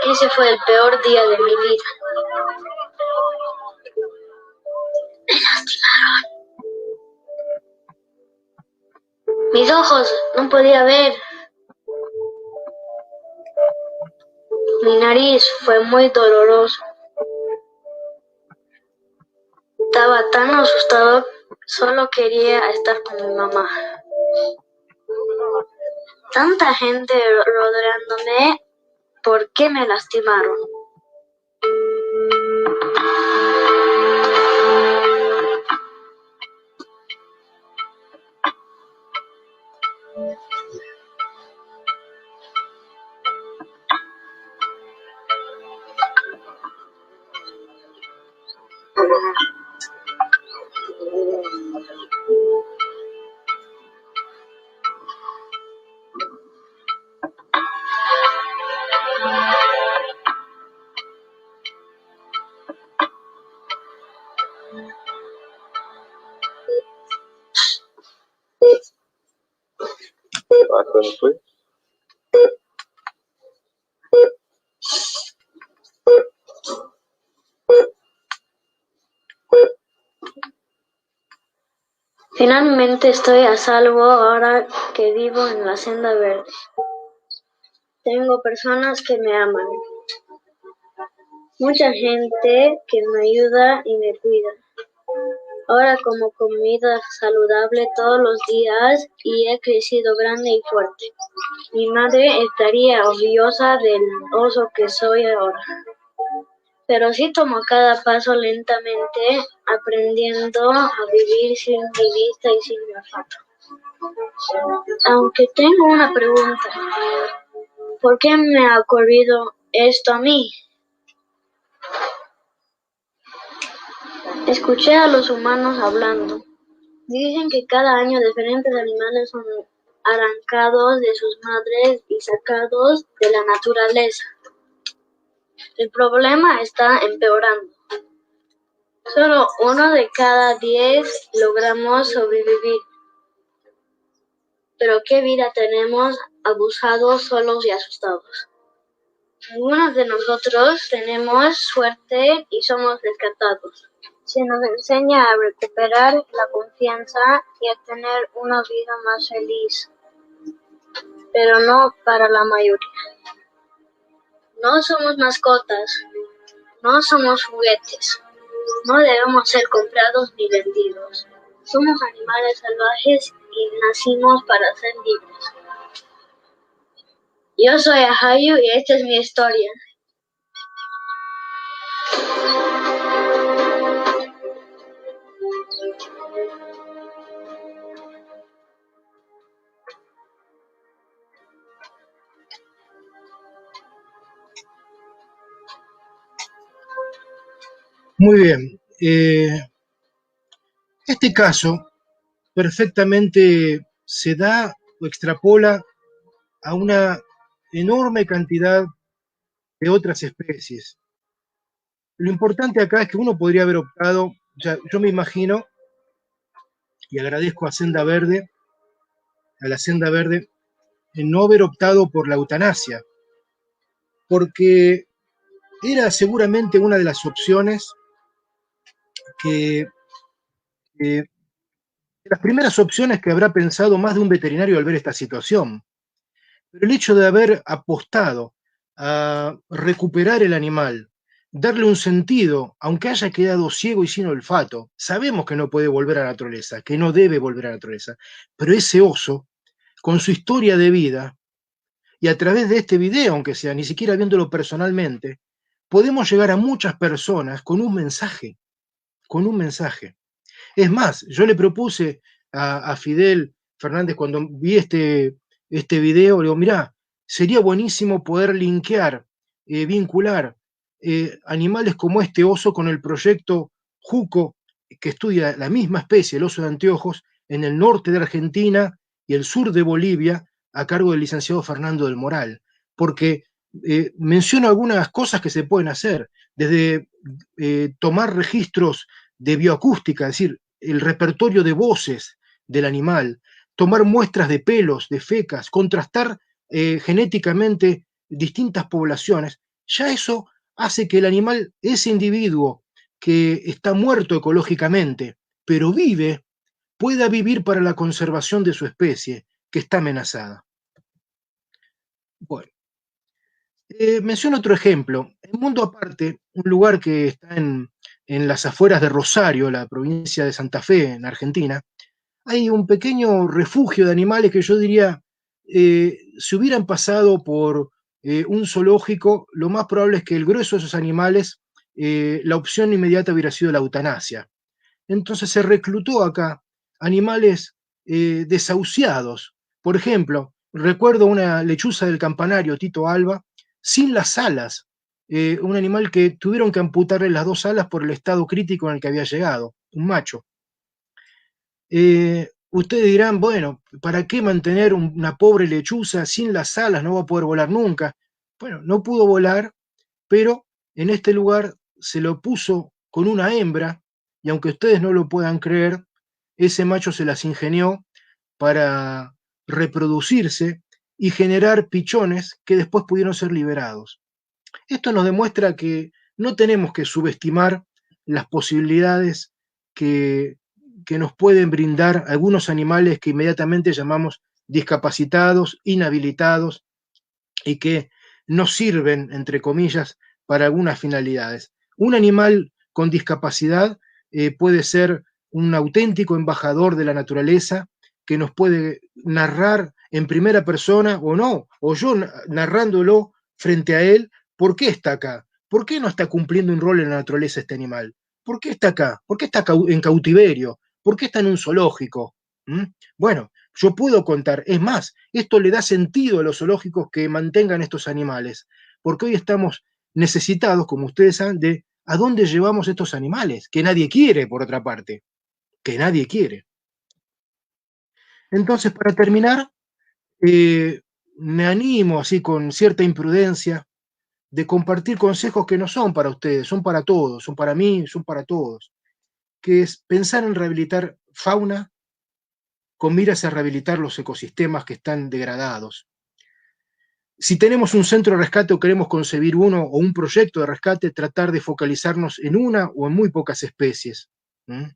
Ese fue el peor día de mi vida. Me lastimaron. Mis ojos no podía ver. Mi nariz fue muy doloroso. Estaba tan asustado, solo quería estar con mi mamá. Tanta gente rodeándome, ¿por qué me lastimaron? Finalmente estoy a salvo ahora que vivo en la senda verde. Tengo personas que me aman. Mucha gente que me ayuda y me cuida. Ahora como comida saludable todos los días y he crecido grande y fuerte. Mi madre estaría orgullosa del oso que soy ahora. Pero sí tomo cada paso lentamente, aprendiendo a vivir sin mi vista y sin mi olfato. Aunque tengo una pregunta. ¿Por qué me ha ocurrido esto a mí? Escuché a los humanos hablando. Dicen que cada año diferentes animales son arrancados de sus madres y sacados de la naturaleza. El problema está empeorando. Solo 1 de cada 10 logramos sobrevivir. Pero qué vida tenemos abusados, solos y asustados. Algunos de nosotros tenemos suerte y somos rescatados. Se nos enseña a recuperar la confianza y a tener una vida más feliz, pero no para la mayoría. No somos mascotas, no somos juguetes, no debemos ser comprados ni vendidos. Somos animales salvajes y nacimos para ser libres. Yo soy Ahayu y esta es mi historia. Muy bien. Este caso perfectamente se da o extrapola a una enorme cantidad de otras especies. Lo importante acá es que uno podría haber optado, yo me imagino, y agradezco a la Senda Verde, en no haber optado por la eutanasia, porque era seguramente una de las opciones que las primeras opciones que habrá pensado más de un veterinario al ver esta situación. Pero el hecho de haber apostado a recuperar el animal, darle un sentido, aunque haya quedado ciego y sin olfato, sabemos que no puede volver a la naturaleza, que no debe volver a la naturaleza, pero ese oso, con su historia de vida, y a través de este video, aunque sea, ni siquiera viéndolo personalmente, podemos llegar a muchas personas con un mensaje, con un mensaje. Es más, yo le propuse a Fidel Fernández cuando vi este video, le digo, mirá, sería buenísimo poder linkear, vincular animales como este oso con el proyecto JUCO, que estudia la misma especie, el oso de anteojos, en el norte de Argentina y el sur de Bolivia, a cargo del licenciado Fernando del Moral, porque menciono algunas cosas que se pueden hacer, desde tomar registros de bioacústica, es decir, el repertorio de voces del animal, tomar muestras de pelos, de fecas, contrastar genéticamente distintas poblaciones, ya eso hace que el animal, ese individuo que está muerto ecológicamente, pero vive, pueda vivir para la conservación de su especie, que está amenazada. Bueno, Menciono otro ejemplo. En Mundo Aparte, un lugar que está en las afueras de Rosario, la provincia de Santa Fe, en Argentina, hay un pequeño refugio de animales que yo diría, si hubieran pasado por un zoológico, lo más probable es que el grueso de esos animales, la opción inmediata hubiera sido la eutanasia. Entonces se reclutó acá animales desahuciados. Por ejemplo, recuerdo una lechuza del campanario, Tito Alba, sin las alas, un animal que tuvieron que amputarle las 2 alas por el estado crítico en el que había llegado, un macho. Ustedes dirán, bueno, ¿para qué mantener una pobre lechuza sin las alas? No va a poder volar nunca. Bueno, no pudo volar, pero en este lugar se lo puso con una hembra, y aunque ustedes no lo puedan creer, ese macho se las ingenió para reproducirse y generar pichones que después pudieron ser liberados. Esto nos demuestra que no tenemos que subestimar las posibilidades que, que nos pueden brindar algunos animales que inmediatamente llamamos discapacitados, inhabilitados y que nos sirven, entre comillas, para algunas finalidades. Un animal con discapacidad puede ser un auténtico embajador de la naturaleza que nos puede narrar en primera persona o no, o yo narrándolo frente a él, ¿por qué está acá? ¿Por qué no está cumpliendo un rol en la naturaleza este animal? ¿Por qué está acá? ¿Por qué está en cautiverio? ¿Por qué está en un zoológico? ¿Mm? Bueno, yo puedo contar, es más, esto le da sentido a los zoológicos que mantengan estos animales, porque hoy estamos necesitados, como ustedes saben, de a dónde llevamos estos animales, que nadie quiere, por otra parte, que nadie quiere. Entonces, para terminar, me animo así con cierta imprudencia de compartir consejos que no son para ustedes, son para todos, son para mí, son para todos, que es pensar en rehabilitar fauna con miras a rehabilitar los ecosistemas que están degradados. Si tenemos un centro de rescate o queremos concebir uno o un proyecto de rescate, tratar de focalizarnos en una o en muy pocas especies. ¿Mm?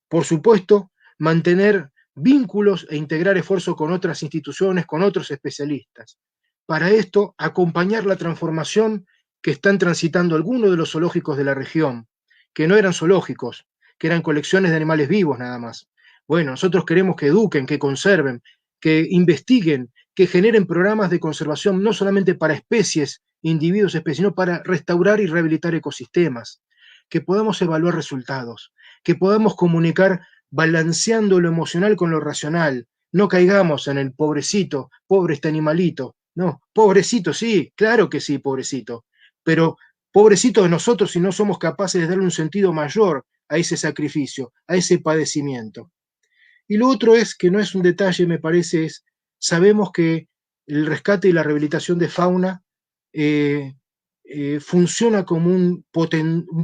Por supuesto, mantener vínculos e integrar esfuerzos con otras instituciones, con otros especialistas. Para esto, acompañar la transformación que están transitando algunos de los zoológicos de la región, que no eran zoológicos, que eran colecciones de animales vivos nada más. Bueno, nosotros queremos que eduquen, que conserven, que investiguen, que generen programas de conservación no solamente para especies, individuos, especies, sino para restaurar y rehabilitar ecosistemas, que podamos evaluar resultados, que podamos comunicar balanceando lo emocional con lo racional. No caigamos en el pobrecito, pobre este animalito. No, pobrecito, sí, claro que sí, pobrecito. Pero pobrecito de nosotros si no somos capaces de darle un sentido mayor a ese sacrificio, a ese padecimiento. Y lo otro es, que no es un detalle, me parece, es, sabemos que el rescate y la rehabilitación de fauna funciona como un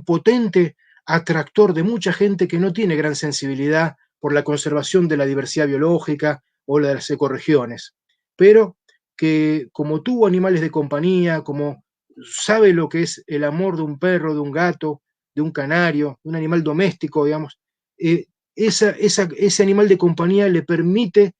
potente atractor de mucha gente que no tiene gran sensibilidad por la conservación de la diversidad biológica o la de las ecorregiones, pero que como tuvo animales de compañía, como sabe lo que es el amor de un perro, de un gato, de un canario, de un animal doméstico, digamos, ese animal de compañía le permite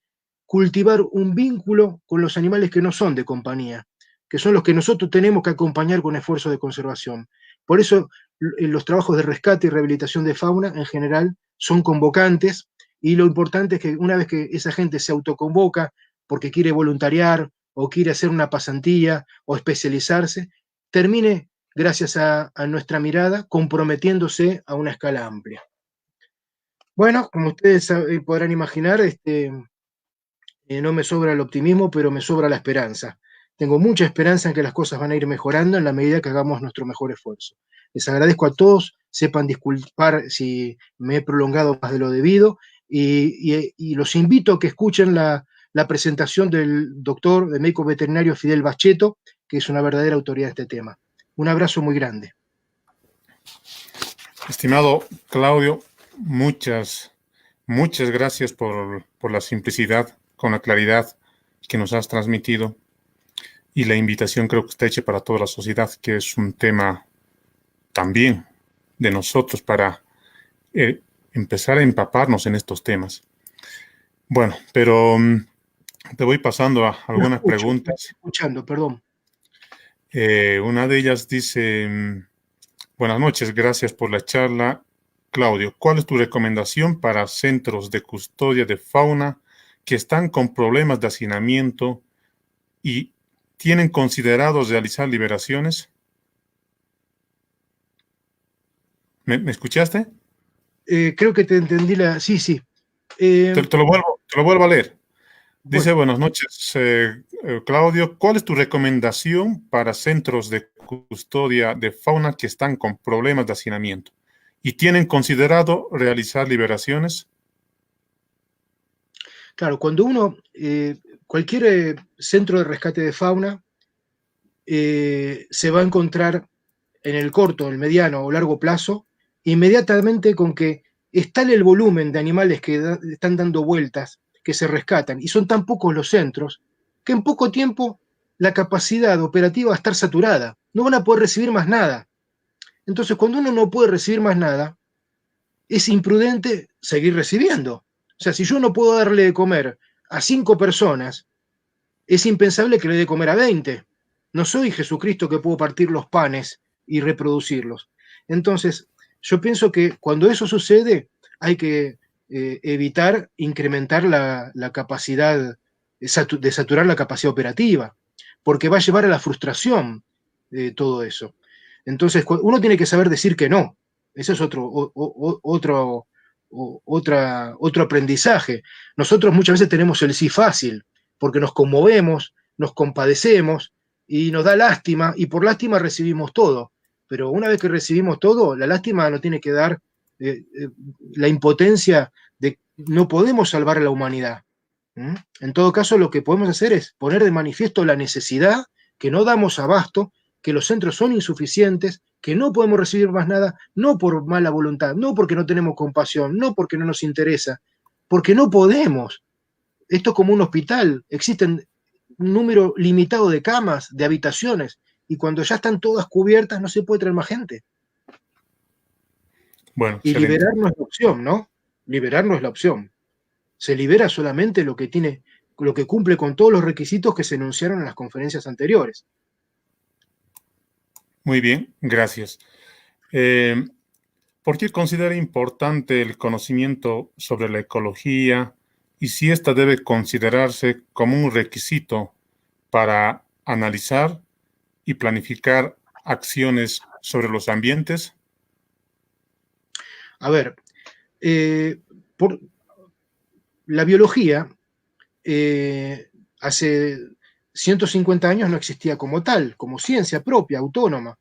cultivar un vínculo con los animales que no son de compañía, que son los que nosotros tenemos que acompañar con esfuerzos de conservación. Por eso los trabajos de rescate y rehabilitación de fauna en general son convocantes, y lo importante es que una vez que esa gente se autoconvoca porque quiere voluntariar o quiere hacer una pasantía o especializarse, termine, gracias a nuestra mirada, comprometiéndose a una escala amplia. Bueno, como ustedes podrán imaginar, no me sobra el optimismo, pero me sobra la esperanza. Tengo mucha esperanza en que las cosas van a ir mejorando en la medida que hagamos nuestro mejor esfuerzo. Les agradezco a todos, sepan disculpar si me he prolongado más de lo debido, y los invito a que escuchen la presentación del doctor, de médico veterinario Fidel Bacheto, que es una verdadera autoridad en este tema. Un abrazo muy grande. Estimado Claudio, muchas gracias por la simplicidad, con la claridad que nos has transmitido, y la invitación creo que está hecha para toda la sociedad, que es un tema también de nosotros para empezar a empaparnos en estos temas. Bueno, pero te voy pasando a algunas preguntas. Escuchando, perdón. Una de ellas dice, buenas noches, gracias por la charla. Claudio, ¿cuál es tu recomendación para centros de custodia de fauna que están con problemas de hacinamiento y tienen considerado realizar liberaciones? ¿Me escuchaste? Creo que te entendí la... Sí, sí. Te lo vuelvo a leer. Dice, Bueno, buenas noches, Claudio. ¿Cuál es tu recomendación para centros de custodia de fauna que están con problemas de hacinamiento y tienen considerado realizar liberaciones? claro, cuando uno, cualquier centro de rescate de fauna se va a encontrar en el corto, el mediano o largo plazo, inmediatamente con que es tal el volumen de animales que están dando vueltas, que se rescatan, y son tan pocos los centros, que en poco tiempo la capacidad operativa va a estar saturada, no van a poder recibir más nada. Entonces, cuando uno no puede recibir más nada, es imprudente seguir recibiendo. O sea, si yo no puedo darle de comer a 5 personas, es impensable que le dé de comer a 20. No soy Jesucristo que puedo partir los panes y reproducirlos. Entonces, yo pienso que cuando eso sucede, hay que evitar incrementar la capacidad, de saturar la capacidad operativa, porque va a llevar a la frustración de todo eso. Entonces, uno tiene que saber decir que no. Ese es otro aprendizaje. Nosotros muchas veces tenemos el sí fácil, porque nos conmovemos, nos compadecemos y nos da lástima, y por lástima recibimos todo. Pero una vez que recibimos todo, la lástima nos tiene que dar la impotencia de no podemos salvar a la humanidad. ¿Mm? En todo caso, lo que podemos hacer es poner de manifiesto la necesidad, que no damos abasto, que los centros son insuficientes, que no podemos recibir más nada, no por mala voluntad, no porque no tenemos compasión, no porque no nos interesa, porque no podemos. Esto es como un hospital, existen un número limitado de camas, de habitaciones, y cuando ya están todas cubiertas no se puede traer más gente. Bueno, Y excelente. liberar no es la opción, ¿no? Liberar no es la opción. Se libera solamente lo que tiene, lo que cumple con todos los requisitos que se enunciaron en las conferencias anteriores. Muy bien, gracias. ¿Por qué considera importante el conocimiento sobre la ecología y si ésta debe considerarse como un requisito para analizar y planificar acciones sobre los ambientes? A ver, por la biología hace 150 años no existía como tal, como ciencia propia, autónoma.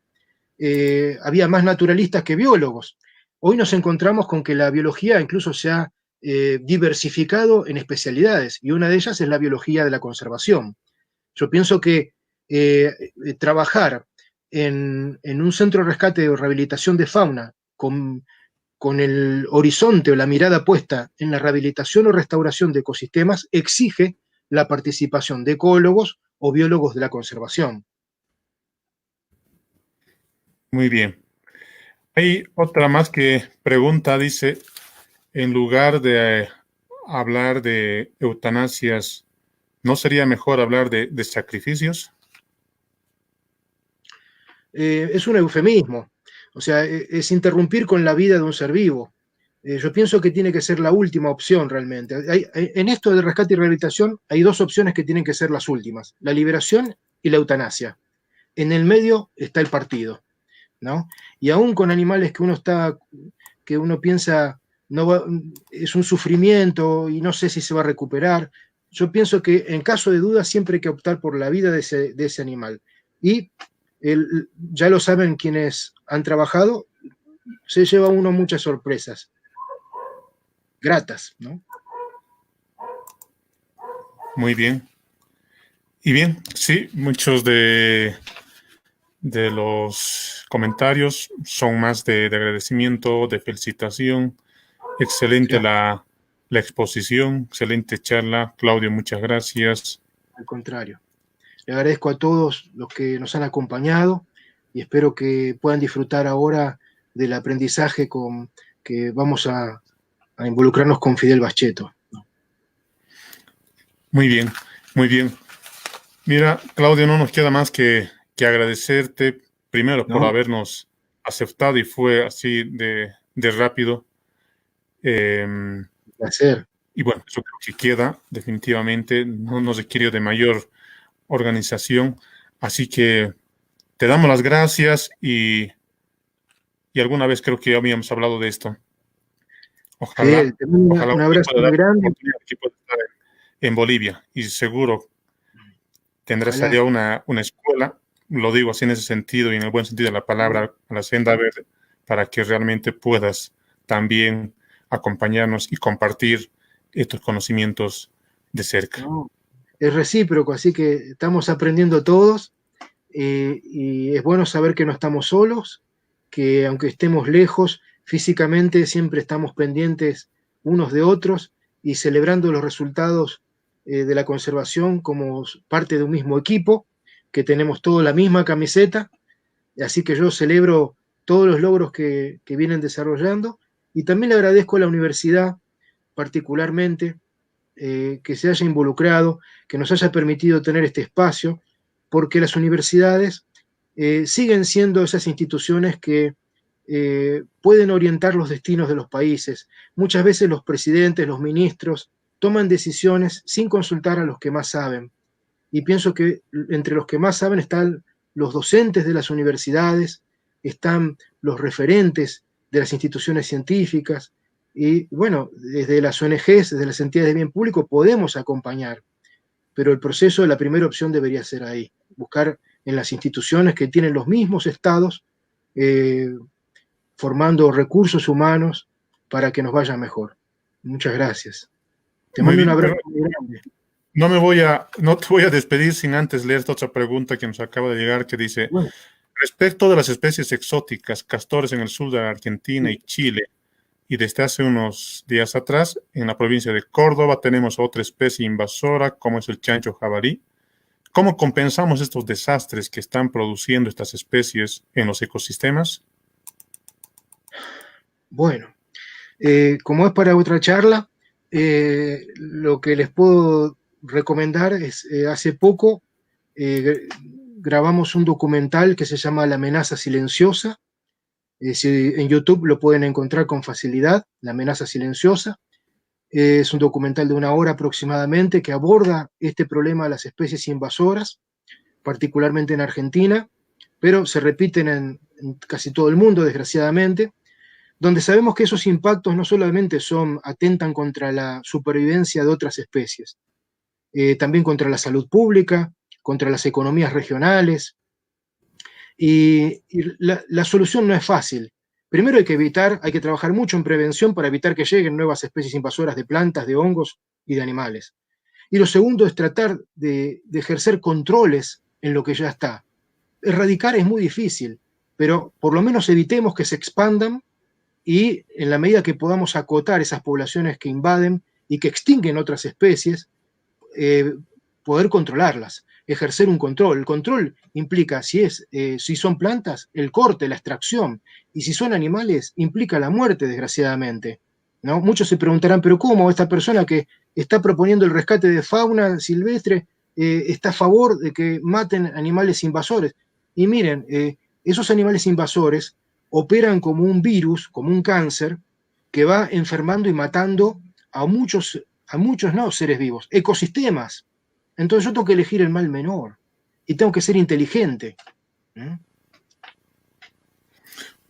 Había más naturalistas que biólogos. Hoy nos encontramos con que la biología incluso se ha diversificado en especialidades, y una de ellas es la biología de la conservación. Yo pienso que trabajar en un centro de rescate o rehabilitación de fauna con el horizonte o la mirada puesta en la rehabilitación o restauración de ecosistemas exige la participación de ecólogos o biólogos de la conservación. Muy bien. Hay otra más que pregunta, dice, en lugar de hablar de eutanasias, ¿no sería mejor hablar de sacrificios? Es un eufemismo, o sea, es interrumpir con la vida de un ser vivo. Yo pienso que tiene que ser la última opción realmente. En esto de rescate y rehabilitación hay dos opciones que tienen que ser las últimas, la liberación y la eutanasia. En el medio está el partido, ¿no? Y aún con animales que uno piensa, no va, es un sufrimiento y no sé si se va a recuperar, yo pienso que en caso de duda siempre hay que optar por la vida de ese animal. Y ya lo saben quienes han trabajado, se lleva uno muchas sorpresas gratas, ¿no? Muy bien. Y bien, sí, muchos de los comentarios son más de agradecimiento, de felicitación. Excelente Claro, la exposición, excelente charla. Claudio, muchas gracias. al contrario. Le agradezco a todos los que nos han acompañado y espero que puedan disfrutar ahora del aprendizaje que vamos a involucrarnos con Fidel Bacheto. Muy bien, muy bien. Mira, Claudio, no nos queda más que que agradecerte primero por No, habernos aceptado y fue así de rápido. placer. Y bueno, eso creo que queda definitivamente, no nos requirió de mayor organización, así que te damos las gracias y alguna vez creo que ya habíamos hablado de esto. Fidel, Ojalá, te mando ojalá un un día abrazo pueda muy dar la grande. oportunidad de que pueda estar en Bolivia y seguro tendrás Ojalá. allá una escuela, lo digo así en ese sentido y en el buen sentido de la palabra, a la senda verde, para que realmente puedas también acompañarnos y compartir estos conocimientos de cerca. No, es recíproco, así que estamos aprendiendo todos y es bueno saber que no estamos solos, que aunque estemos lejos físicamente, siempre estamos pendientes unos de otros y celebrando los resultados de la conservación como parte de un mismo equipo, que tenemos toda la misma camiseta, así que yo celebro todos los logros que vienen desarrollando y también le agradezco a la universidad particularmente que se haya involucrado, que nos haya permitido tener este espacio, porque las universidades siguen siendo esas instituciones que pueden orientar los destinos de los países. Muchas veces los presidentes, los ministros, toman decisiones sin consultar a los que más saben. Y pienso que entre los que más saben están los docentes de las universidades, están los referentes de las instituciones científicas, y bueno, desde las ONGs, desde las entidades de bien público, podemos acompañar, pero el proceso, la primera opción debería ser ahí, buscar en las instituciones que tienen los mismos estados, eh, formando recursos humanos para que nos vaya mejor. Muchas gracias. Te Muy mando un bien, abrazo pero muy grande. no te voy a despedir sin antes leer esta otra pregunta que nos acaba de llegar, que dice, Bueno, respecto de las especies exóticas, castores en el sur de la Argentina y sí. Chile, y desde hace unos días atrás, en la provincia de Córdoba, tenemos otra especie invasora, como es el chancho jabalí. ¿Cómo compensamos estos desastres que están produciendo estas especies en los ecosistemas? Bueno, como es para otra charla, lo que les puedo recomendar es, hace poco grabamos un documental que se llama La amenaza silenciosa. En YouTube lo pueden encontrar con facilidad, La amenaza silenciosa. Es un documental de 1 hora aproximadamente que aborda este problema de las especies invasoras, particularmente en Argentina, pero se repiten en casi todo el mundo, desgraciadamente, donde sabemos que esos impactos no solamente atentan contra la supervivencia de otras especies, también contra la salud pública, contra las economías regionales, y la solución no es fácil. Primero hay que trabajar mucho en prevención para evitar que lleguen nuevas especies invasoras de plantas, de hongos y de animales. Y lo segundo es tratar de ejercer controles en lo que ya está. Erradicar es muy difícil, pero por lo menos evitemos que se expandan y en la medida que podamos acotar esas poblaciones que invaden y que extinguen otras especies, eh, poder controlarlas, ejercer un control. El control implica, si son plantas, el corte, la extracción, y si son animales, implica la muerte, desgraciadamente. ¿No? Muchos se preguntarán, pero ¿cómo esta persona que está proponiendo el rescate de fauna silvestre está a favor de que maten animales invasores? Y miren, esos animales invasores operan como un virus, como un cáncer, que va enfermando y matando a muchos no seres vivos, ecosistemas. Entonces yo tengo que elegir el mal menor y tengo que ser inteligente. ¿Mm?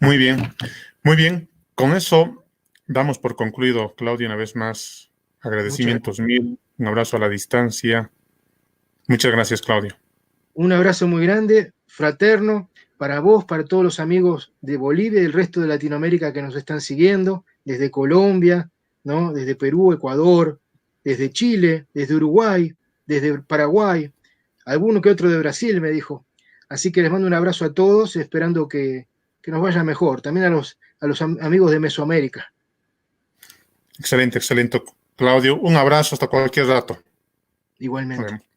Muy bien, muy bien. Con eso damos por concluido, Claudia, una vez más. Muchas Agradecimientos gracias. mil, un abrazo a la distancia. Muchas gracias, Claudio. Un abrazo muy grande, fraterno, para vos, para todos los amigos de Bolivia y del resto de Latinoamérica que nos están siguiendo, desde Colombia, ¿no? Desde Perú, Ecuador, desde Chile, desde Uruguay, desde Paraguay, alguno que otro de Brasil me dijo. Así que les mando un abrazo a todos, esperando que nos vaya mejor. También a los amigos de Mesoamérica. Excelente, excelente, Claudio. Un abrazo hasta cualquier rato. Nos Igualmente. vemos.